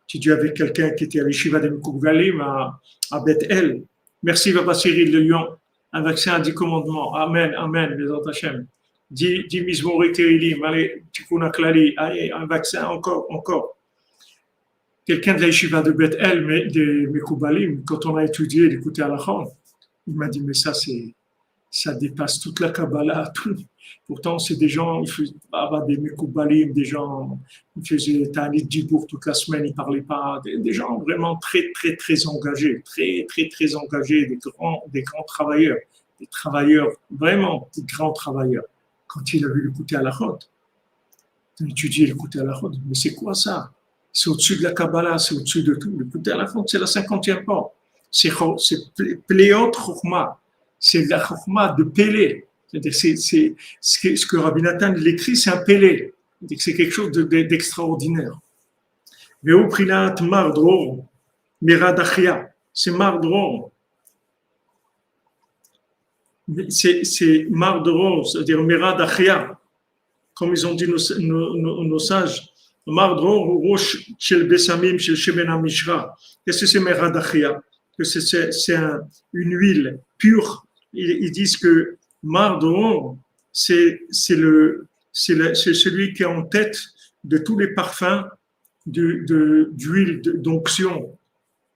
j'ai étudié avec quelqu'un qui était à l'Yeshiva de Mekougalim à Beth-El. Merci, Baba Cyril de Lyon. Un vaccin à 10 commandements. Amen, amen, Bézant Hachem. 10 Mizmori Terilim, allez, Tikkun Klali, allez, un vaccin, encore. Quelqu'un de la Yeshiva de Beth-El, de Mekougalim, quand on a étudié l'écouter à la chonte, il m'a dit, mais ça dépasse toute la Kabbalah, tout. Pourtant, c'est des gens, ils faisaient des Mekoubalim, des gens, ils faisaient Tanit Djibour toute la semaine, ils ne parlaient pas, des gens vraiment très, très, très engagés, très, très, très engagés, des grands travailleurs, des travailleurs, vraiment des grands travailleurs. Quand il a vu l'écouter à la chonte, il a étudié l'écouter à la chonte, mais c'est quoi ça? C'est au-dessus de la Kabbalah, c'est au-dessus de tout. L'écouter à la chonte, c'est la 50e porte. C'est Pléot Chochma. C'est la Chochma de Pélé. C'est-à-dire ce que Rabbi Nathan l'écrit, c'est un Pélé. C'est quelque chose d'extraordinaire. Veu Prinat Mardror, Meradachia. C'est Mardror. C'est Mardror, c'est-à-dire Meradachia. Comme ils ont dit nos sages. Mardror, Rosh Shel Besamim, Shel Shemen HaMishra. Qu'est-ce que c'est Meradachia? Que c'est une huile pure. Ils disent que Mardor, c'est celui qui est en tête de tous les parfums d'huile d'onction,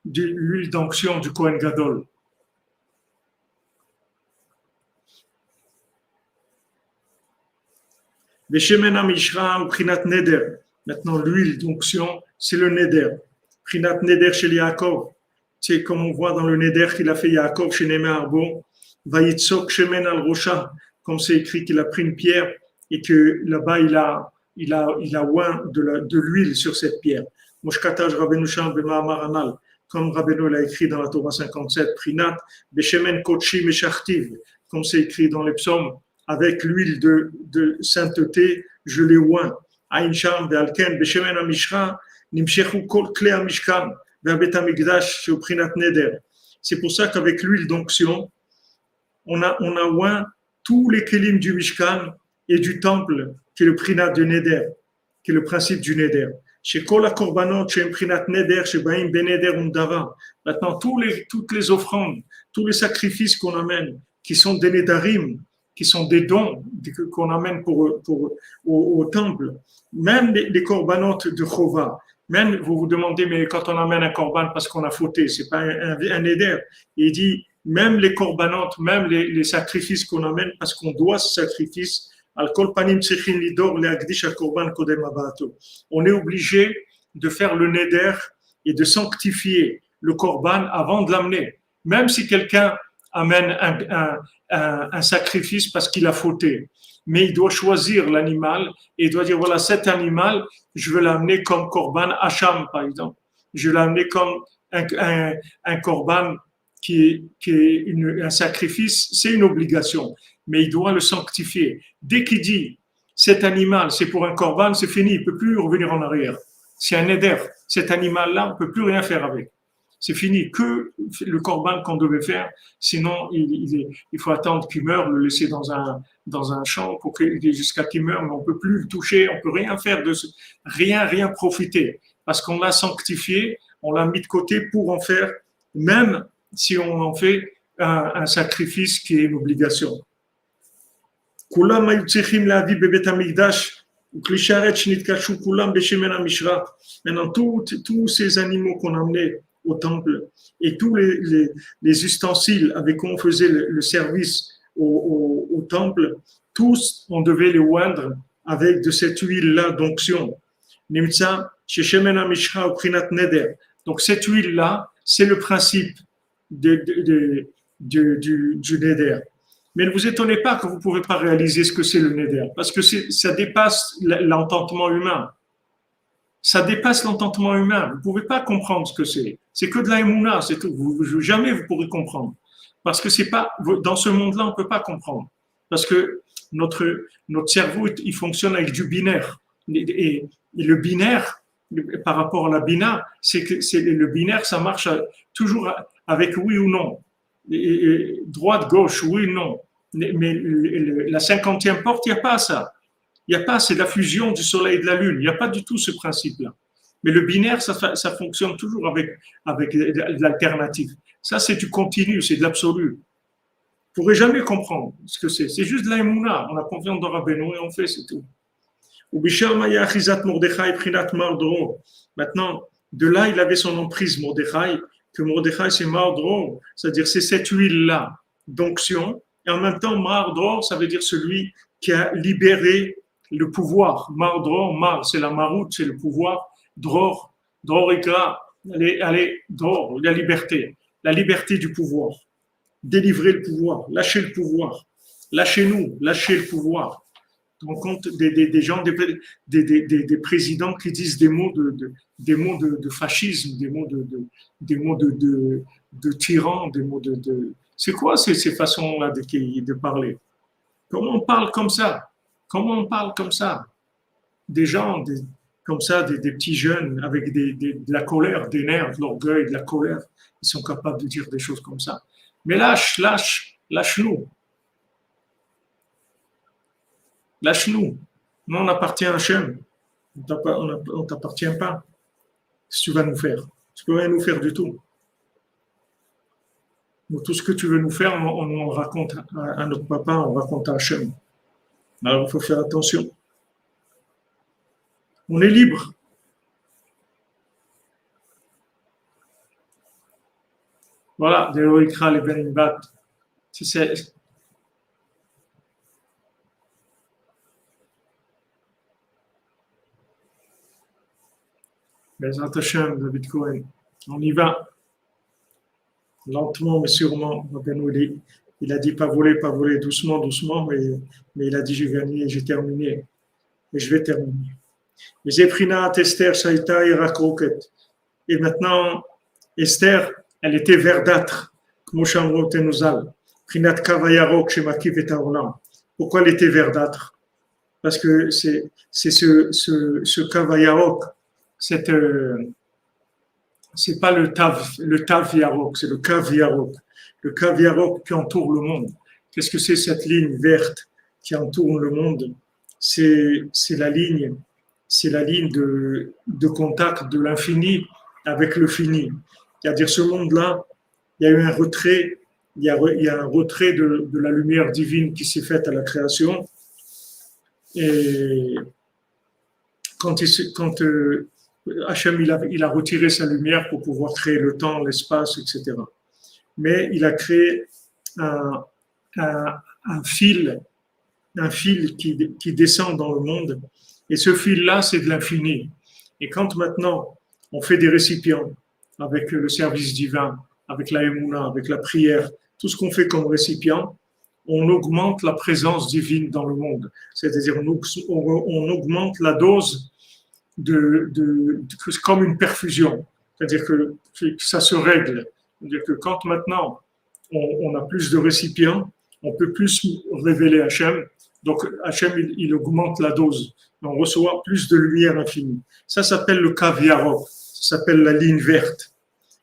l'huile d'onction du Kohen Gadol. Veshemena Mishra ou Prinat Neder. Maintenant, l'huile d'onction, c'est le Neder. Prinat Neder chez Yaakov. C'est comme on voit dans le Neder qu'il a fait Yaakov chez Némé Arbo. Vayitzok Shemen al Rocha, comme c'est écrit qu'il a pris une pierre et que là-bas il a oint de l'huile sur cette pierre. Moshkataj Rabbeinu Sham b'Ma'amar Anal, comme Rabbeinu l'a écrit dans la Torah 57, Prinat Beshemen Kochi Meshachtiv, comme c'est écrit dans les psaumes, avec l'huile de sainteté, je l'ai oint. Aïn Sham be'alken Beshemen Amishra nimshechu kol klei Amishkan ve'abet Hamikdash shel Prinat Neder. C'est pour ça qu'avec l'huile d'onction, on a oint tous les kelim du Mishkan et du temple, qui est le prinat de Neder, qui est le principe du Neder. Chez Kol HaKorbanot, chez un prinat Neder, chez Baim Beneder Umdava. Maintenant, toutes les offrandes, tous les sacrifices qu'on amène, qui sont des Nedarim, qui sont des dons qu'on amène au temple, même les korbanot de Chova, même vous vous demandez, mais quand on amène un korban parce qu'on a fauté, c'est pas un Neder. Il dit, même les corbanotes, même les sacrifices qu'on amène parce qu'on doit ce sacrifice, on est obligé de faire le neder et de sanctifier le korban avant de l'amener. Même si quelqu'un amène un sacrifice parce qu'il a fauté, mais il doit choisir l'animal et il doit dire, voilà, cet animal, je veux l'amener comme korban hacham, par exemple. Je veux l'amener comme un korban un sacrifice, c'est une obligation, mais il doit le sanctifier. Dès qu'il dit cet animal, c'est pour un corban, c'est fini, il ne peut plus revenir en arrière. C'est un éder. Cet animal-là, on ne peut plus rien faire avec. C'est fini. Que le corban qu'on devait faire, sinon il faut attendre qu'il meure, le laisser dans un champ jusqu'à qu'il meure, mais on ne peut plus le toucher, on ne peut rien faire rien profiter. Parce qu'on l'a sanctifié, on l'a mis de côté pour en faire, même si on en fait un sacrifice qui est une obligation. Maintenant, tous ces animaux qu'on amenait au temple et tous les ustensiles avec quoi on faisait le service au temple, tous, on devait les oindre avec de cette huile-là d'onction. Donc, cette huile-là, c'est le principe du neder. Mais ne vous étonnez pas que vous ne pouvez pas réaliser ce que c'est le neder, parce que ça dépasse l'entendement humain. Ça dépasse l'entendement humain. Vous ne pouvez pas comprendre ce que c'est. C'est que de la émouna, c'est tout. Jamais vous pourrez comprendre. Parce que c'est pas, dans ce monde-là, on ne peut pas comprendre. Parce que notre cerveau, il fonctionne avec du binaire. Et le binaire, par rapport à la bina, le binaire, ça marche toujours avec oui ou non. Droite, gauche, oui, non. Mais la 50e porte, il n'y a pas ça. Il n'y a pas, c'est la fusion du soleil et de la lune. Il n'y a pas du tout ce principe-là. Mais le binaire, ça fonctionne toujours avec l'alternative. Ça, c'est du continu, c'est de l'absolu. Vous ne pourrez jamais comprendre ce que c'est. C'est juste de l'aïmouna. On a confiance dans Rabbeinu et on fait, c'est tout. Maintenant, de là, il avait son emprise, Mordechai, que Mordechai, c'est Mardro, c'est-à-dire c'est cette huile-là d'onction. Et en même temps, Mardro, ça veut dire celui qui a libéré le pouvoir. Mardro, c'est la maroute, c'est le pouvoir. Dror Ikra, allez, Dror, la liberté du pouvoir. Délivrer le pouvoir, lâcher le pouvoir. Lâchez-nous, lâchez le pouvoir. Tu te rends compte des gens, des présidents qui disent des mots de fascisme, des mots de tyran, des mots de... C'est quoi ces façons-là de parler? Comment on parle comme ça? Comment on parle comme ça? Des gens comme ça, des petits jeunes avec de la colère, des nerfs, de l'orgueil, de la colère, ils sont capables de dire des choses comme ça. Mais lâche-nous. Lâche-nous. Nous, on appartient à Hachem. On ne t'appartient pas. Qu'est-ce que tu vas nous faire? Tu ne peux rien nous faire du tout. Donc, tout ce que tu veux nous faire, on raconte à notre papa, on raconte à Hachem. Alors, il faut faire attention. On est libre. Voilà, de l'Oikra, les Benimbat. C'est Bezrat Hashem, David Cohen. On y va. Lentement, mais sûrement. Il a dit pas voler, doucement, mais il a dit j'ai gagné, j'ai terminé. Et je vais terminer. Et maintenant, Esther, elle était verdâtre. Pourquoi elle était verdâtre? Parce que c'est ce Kavayarok, c'est pas le Tav Yarok, c'est le Kav Yarok. Le Kav Yarok qui entoure le monde. Qu'est-ce que c'est cette ligne verte qui entoure le monde? C'est la ligne de contact de l'infini avec le fini. C'est-à-dire ce monde-là, il y a eu un retrait, il y a un retrait de la lumière divine qui s'est faite à la création. Et quand Hachem il a retiré sa lumière pour pouvoir créer le temps, l'espace, etc. Mais il a créé un fil qui descend dans le monde. Et ce fil-là, c'est de l'infini. Et quand maintenant, on fait des récipients avec le service divin, avec la émouna, avec la prière, tout ce qu'on fait comme récipient, on augmente la présence divine dans le monde. C'est-à-dire, on augmente la dose comme une perfusion. C'est-à-dire que ça se règle. C'est-à-dire que quand maintenant on a plus de récipients, on peut plus révéler Hachem. Donc Hachem, il augmente la dose. On reçoit plus de lumière infinie. Ça s'appelle le Kav Yarok. Ça s'appelle la ligne verte.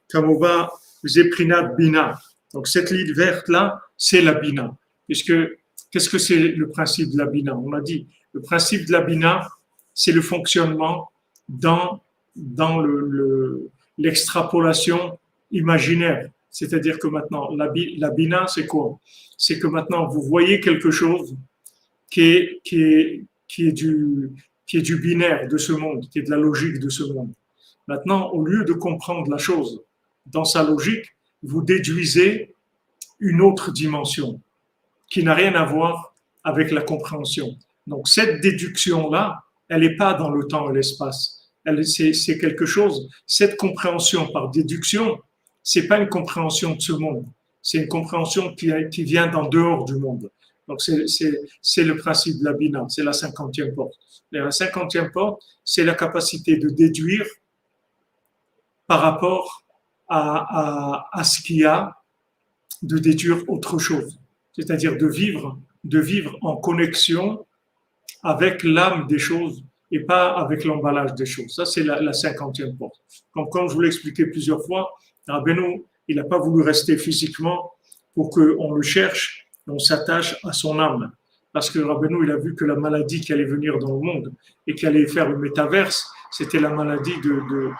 Kamova Zeprinat Bina. Donc cette ligne verte-là, c'est la Bina. Puisque, qu'est-ce que c'est le principe de la Bina? On a dit, le principe de la Bina, c'est le fonctionnement dans l'extrapolation imaginaire. C'est-à-dire que maintenant, la Bina, c'est quoi? C'est que maintenant, vous voyez quelque chose qui est du binaire de ce monde, qui est de la logique de ce monde. Maintenant, au lieu de comprendre la chose dans sa logique, vous déduisez une autre dimension qui n'a rien à voir avec la compréhension. Donc, cette déduction-là, elle n'est pas dans le temps et l'espace. C'est quelque chose, cette compréhension par déduction, c'est pas une compréhension de ce monde. C'est une compréhension qui vient d'en dehors du monde. Donc, c'est le principe de la Bina, c'est la 50e porte. Et la 50e porte, c'est la capacité de déduire par rapport à ce qu'il y a, de déduire autre chose. C'est-à-dire de vivre en connexion avec l'âme des choses et pas avec l'emballage des choses. Ça, c'est la 50e porte. Comme je vous l'ai expliqué plusieurs fois, Rabbeinu, il n'a pas voulu rester physiquement pour qu'on le cherche et on s'attache à son âme. Parce que Rabbeinu, il a vu que la maladie qui allait venir dans le monde et qui allait faire le métaverse, c'était la maladie de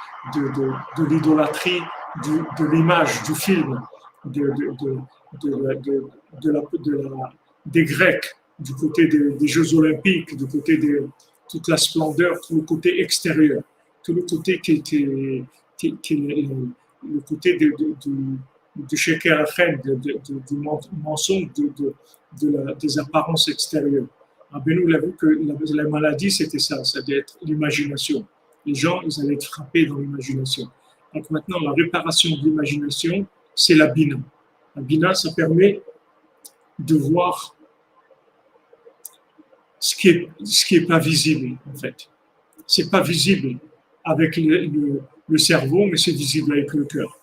l'idolâtrie, de l'image, du film, des Grecs, du côté des Jeux Olympiques, du côté de toute la splendeur, tout le côté extérieur, tout le côté qui est le côté du sheker achen, du mensonge, des apparences extérieures. Rabbeinu a vu que la maladie, c'était ça devait être l'imagination. Les gens, ils allaient être frappés dans l'imagination. Donc maintenant, la réparation de l'imagination, c'est la Bina. La Bina, ça permet de voir ce qui est pas visible, en fait. C'est pas visible avec le cerveau, mais c'est visible avec le cœur.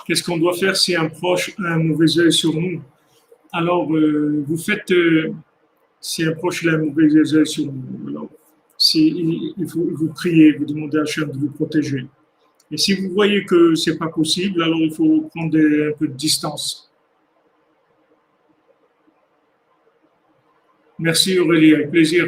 Qu'est-ce qu'on doit faire si un proche a un mauvais œil sur nous? Alors, vous faites, si un proche a un mauvais œil sur nous, alors, il faut vous prier, vous demandez à Hachem de vous protéger. Et si vous voyez que c'est pas possible, alors il faut prendre un peu de distance. Merci Aurélie, avec plaisir.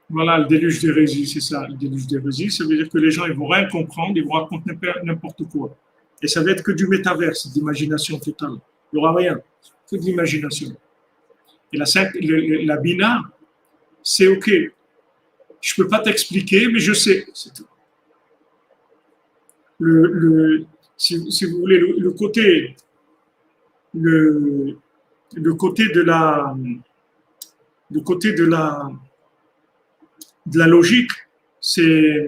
Voilà, le déluge d'hérésie, c'est ça. Le déluge d'hérésie, ça veut dire que les gens, ils vont rien comprendre, ils vont raconter n'importe quoi. Et ça va être que du métaverse, d'imagination totale. Il n'y aura rien, que de l'imagination. Et la Bina, c'est OK. Je ne peux pas t'expliquer, mais je sais. C'est tout. Si vous voulez, le côté de la logique, c'est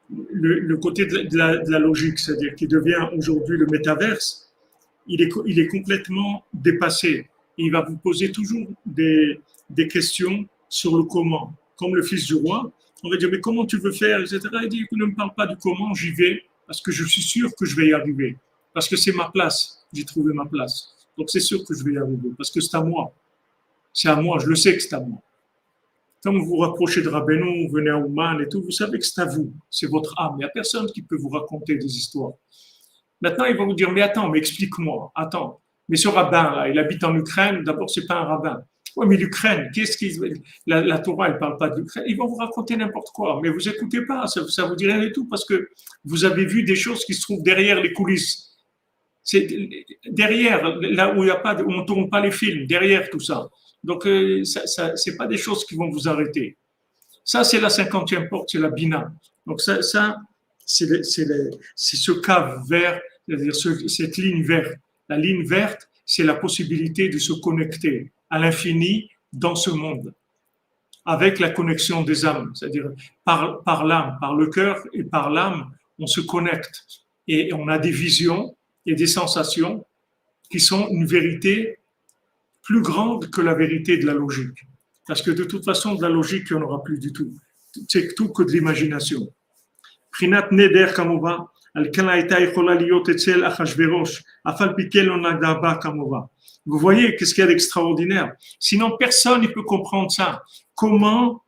le côté de la logique, c'est-à-dire qui devient aujourd'hui le métaverse, il est complètement dépassé. Et il va vous poser toujours des questions sur le comment. Comme le fils du roi, on va dire, mais comment tu veux faire, etc. Il dit, ne me parle pas du comment, j'y vais, parce que je suis sûr que je vais y arriver. Parce que c'est ma place, j'ai trouvé ma place. Donc c'est sûr que je vais y arriver, parce que c'est à moi. C'est à moi, je le sais que c'est à moi. Quand vous vous rapprochez de Rabbeinu, vous venez à Ouman et tout, vous savez que c'est à vous, c'est votre âme. Il n'y a personne qui peut vous raconter des histoires. Maintenant, ils vont vous dire, mais attends, mais explique-moi, attends. Mais ce rabbin-là, il habite en Ukraine, d'abord, c'est pas un rabbin. Oui, mais l'Ukraine, la Torah, elle ne parle pas de l'Ukraine. Ils vont vous raconter n'importe quoi, mais vous n'écoutez pas, ça vous dit rien du tout, parce que vous avez vu des choses qui se trouvent derrière les coulisses. C'est derrière, là où il y a pas, où on ne tourne pas les films, derrière tout ça. Donc, c'est pas des choses qui vont vous arrêter. Ça, c'est la 50e porte, c'est la Bina. Donc, ça c'est ce cave vert, c'est-à-dire cette ligne verte. La ligne verte, c'est la possibilité de se connecter à l'infini dans ce monde, avec la connexion des âmes, c'est-à-dire par l'âme, par le cœur et par l'âme, on se connecte et on a des visions et des sensations qui sont une vérité plus grande que la vérité de la logique. Parce que de toute façon, de la logique, il n'y en aura plus du tout. C'est tout que de l'imagination. Prinat neder kamova, al-kan haïta יכולה להיות אצל אחשוורוש, אף על פי כן לא נגעה בה כמובן. Vous voyez qu'est-ce qu'il y a d'extraordinaire. Sinon, personne ne peut comprendre ça. Comment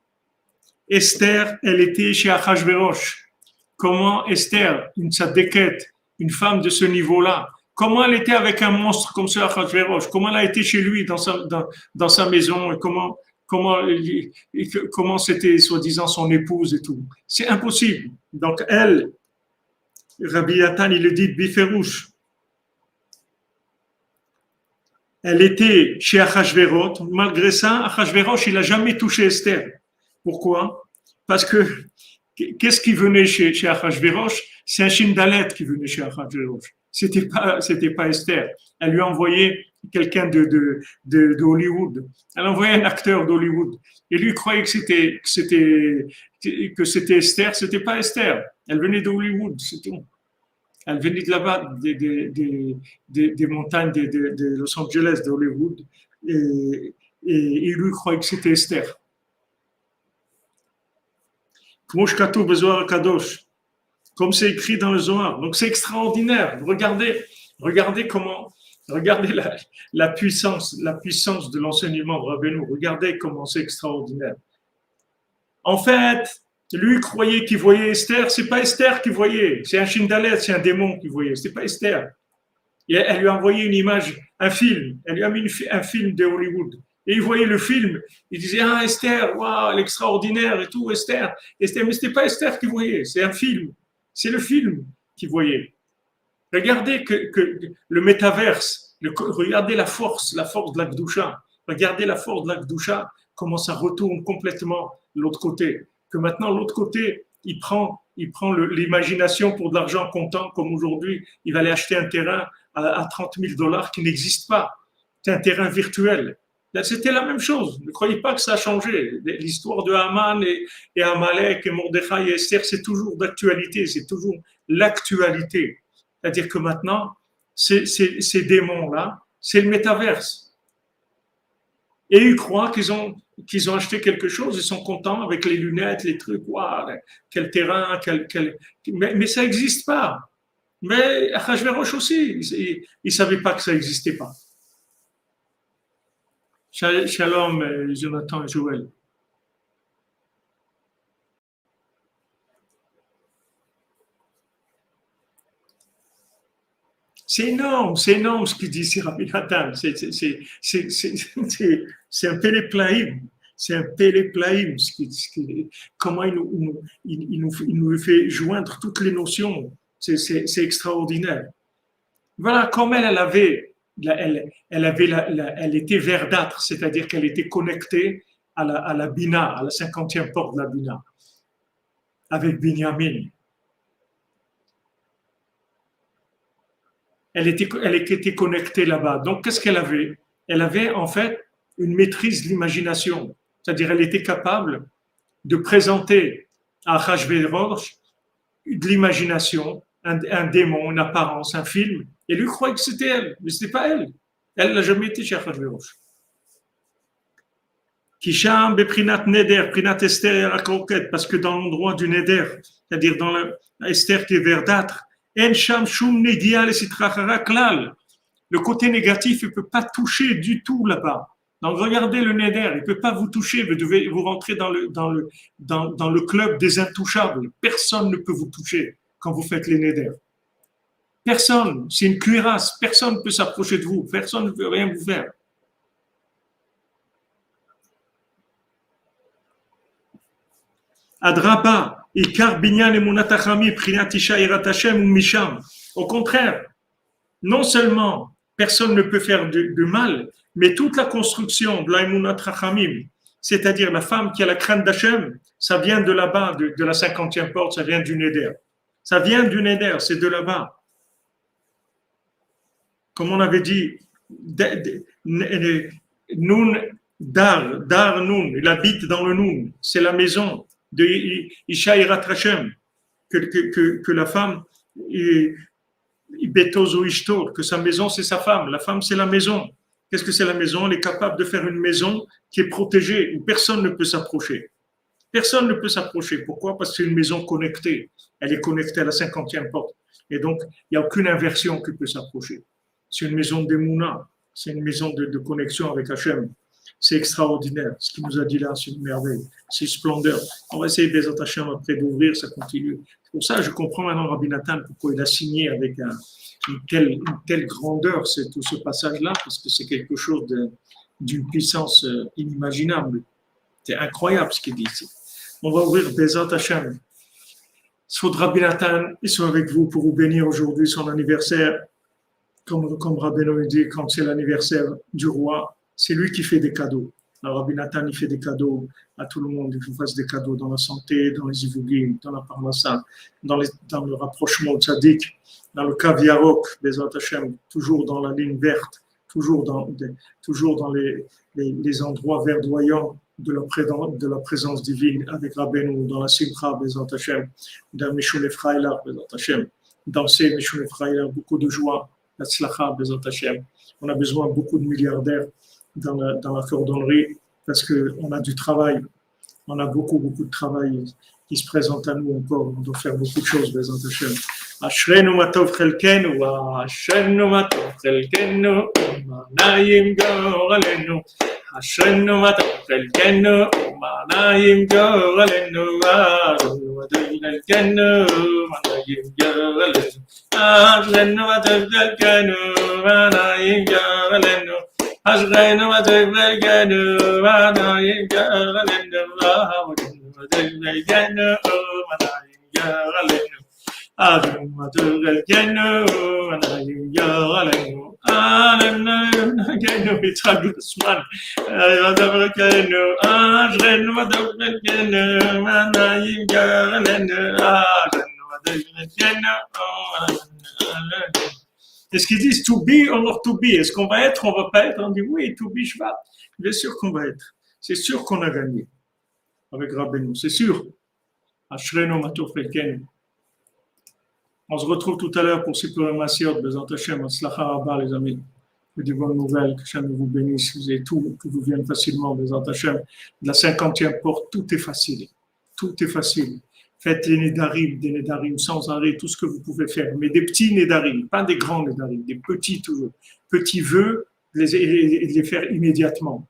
Esther, elle était chez Achashverosh. Comment Esther, une tzadékette, une femme de ce niveau-là, comment elle était avec un monstre comme ce Achashverosh? Comment elle a été chez lui dans sa maison? Et comment c'était soi-disant son épouse et tout? C'est impossible. Donc elle, Rabbi Yatan, il le dit biferouche. Elle était chez Achashverosh. Malgré ça, Achashverosh, il n'a jamais touché Esther. Pourquoi? Parce que qu'est-ce qui venait chez Achashverosh? C'est un Shindalet qui venait chez Achashverosh. C'était pas Esther. Elle lui a envoyé quelqu'un de Hollywood. Elle a envoyé un acteur d'Hollywood. Et lui croyait que c'était Esther. C'était pas Esther. Elle venait de Hollywood, c'est tout. Elle venait de là-bas, des montagnes de Los Angeles, de Hollywood. Et lui croyait que c'était Esther. Comme c'est écrit dans le Zohar. Donc c'est extraordinaire. Regardez la puissance de l'enseignement de Rabbeinu. Regardez comment c'est extraordinaire. En fait, lui croyait qu'il voyait Esther. C'est pas Esther qu'il voyait. C'est un Shindalet, c'est un démon qu'il voyait. C'est pas Esther. Et elle lui a envoyé une image, un film. Elle lui a mis un film de Hollywood. Et il voyait le film, il disait, ah Esther, waouh, elle est extraordinaire et tout, Esther, mais c'était pas Esther qui voyait, c'est un film, c'est le film qui voyait. Regardez que le métaverse, regardez la force de la Gdusha, regardez la force de la Gdusha, comment ça retourne complètement de l'autre côté, que maintenant l'autre côté, il prend l'imagination pour de l'argent comptant, comme aujourd'hui, il va aller acheter un terrain à $30,000 qui n'existe pas, c'est un terrain virtuel. C'était la même chose. Ne croyez pas que ça a changé. L'histoire de Haman et Amalek et Mordechai et Esther, c'est toujours d'actualité, c'est toujours l'actualité. C'est-à-dire que maintenant, ces démons-là, c'est le métaverse. Et ils croient qu'ils ont acheté quelque chose, ils sont contents avec les lunettes, les trucs, waouh, quel terrain, mais ça n'existe pas. Mais Achashverosh aussi, il ne savait pas que ça n'existait pas. Shalom, Jonathan et Joël. C'est énorme ce qu'il dit ici, Rabbi Nathan. C'est un péléplaïm. C'est un péléplaïm. Comment il nous fait joindre toutes les notions. C'est extraordinaire. Voilà, comme elle était verdâtre, c'est-à-dire qu'elle était connectée à la Bina, à la 50e porte de la Bina, avec Binyamin. Elle était connectée là-bas. Donc, qu'est-ce qu'elle avait? Elle avait en fait une maîtrise de l'imagination, c'est-à-dire elle était capable de présenter à Achashverosh de l'imagination, un démon, une apparence, un film, et lui croyait que c'était elle, mais ce n'était pas elle. Elle n'a jamais été chez Achashverosh. Kisham beprinat neder, prinat Esther et la coquette, parce que dans l'endroit du neder, c'est-à-dire dans la Esther qui est verdâtre, en sham shum negia le sitrachara klal. Le côté négatif, il ne peut pas toucher du tout là-bas. Donc regardez le neder, il ne peut pas vous toucher, vous devez vous rentrer dans le club des intouchables. Personne ne peut vous toucher quand vous faites les neder. Personne, c'est une cuirasse, personne ne peut s'approcher de vous, personne ne peut rien vous faire. Adraba, ikar binyan emunat hachami, prinat isha irat Hashem ou misham. Au contraire, non seulement personne ne peut faire de mal, mais toute la construction de la emunat hachamim, c'est-à-dire la femme qui a la crainte d'Hachem, ça vient de là-bas, de la 50e porte, ça vient du neder. Ça vient du neder, c'est de là-bas. Comme on avait dit, Nun, Dar Nun, il habite dans le Nun, c'est la maison de Isha Irat Hashem, que la femme, Betozo Ishtor, que sa maison c'est sa femme, la femme c'est la maison. Qu'est-ce que c'est la maison? Elle est capable de faire une maison qui est protégée, où personne ne peut s'approcher. Personne ne peut s'approcher. Pourquoi? Parce que c'est une maison connectée. Elle est connectée à la 50e porte. Et donc, il n'y a aucune inversion qui peut s'approcher. C'est une maison d'Emouna. C'est une maison de connexion avec Hachem. C'est extraordinaire. Ce qu'il nous a dit là, c'est une merveille. C'est une splendeur. On va essayer des Hachem après d'ouvrir, ça continue. C'est pour ça que je comprends maintenant Rabbi Nathan pourquoi il a signé avec une telle grandeur tout ce passage-là, parce que c'est quelque chose d'une puissance inimaginable. C'est incroyable ce qu'il dit ici. On va ouvrir Bezat Hashem. Soit Rabbi Nathan, ils sont avec vous pour vous bénir aujourd'hui, son anniversaire. Comme Rabbeinu dit, quand c'est l'anniversaire du roi, c'est lui qui fait des cadeaux. Alors Rabbi Nathan, il fait des cadeaux à tout le monde. Il fasse des cadeaux dans la santé, dans les ivugim, dans la parnassa, dans le rapprochement de Tzadik, dans le Kav Yarok, Bezat Hashem, toujours dans la ligne verte, toujours dans les endroits verdoyants de la présence divine avec Rabbeinu, dans la Simcha, Bezat Hashem, dans Mishul Efraïla, Bezat Hashem, danser Mishul Efraïla, beaucoup de joie, la Tzlacha, Bezat Hashem. On a besoin de beaucoup de milliardaires dans la cordonnerie parce qu'on a du travail, on a beaucoup de travail qui se présente à nous encore, on doit faire beaucoup de choses, Bezat Hashem. Ashrenu matov chelkenu, Ashrenu matov chelkenu, Manayim goralenu. Ashrenu matov chelkenu, Manayim goralenu, Ashrenu matov chelkenu, Manayim goralenu, Ashrenu matov chelkenu, Manayim goralenu, Ashrenu matov chelkenu, Manayim goralenu, Ashrenu matov chelkenu, Manayim goralenu. Adum Adurelgenu, Anayim Yaralenu, Anayim Itragusman, Adurelgenu, Adrenu Adurelgenu, Anayim Yaralenu, Adurelgenu. Est-ce qu'ils disent to be or not to be? Est-ce qu'on va être, on va pas être? On dit oui, to be Shvat. Bien sûr qu'on va être. C'est sûr qu'on a gagné avec Rabbeinu, c'est sûr. Ashrenu Matofelkenu. On se retrouve tout à l'heure pour Sipurim Masiot, Bezat Hashem, Atzlacha Rabba, les amis. Des bonnes nouvelles, que Hashem vous bénisse, vous avez tout, que vous vienne facilement, Bezat Hashem. De la 50e porte, tout est facile. Tout est facile. Faites des Nedarim sans arrêt, tout ce que vous pouvez faire. Mais des petits Nedarim, pas des grands Nedarim, des petits toujours. Petits vœux, les faire immédiatement.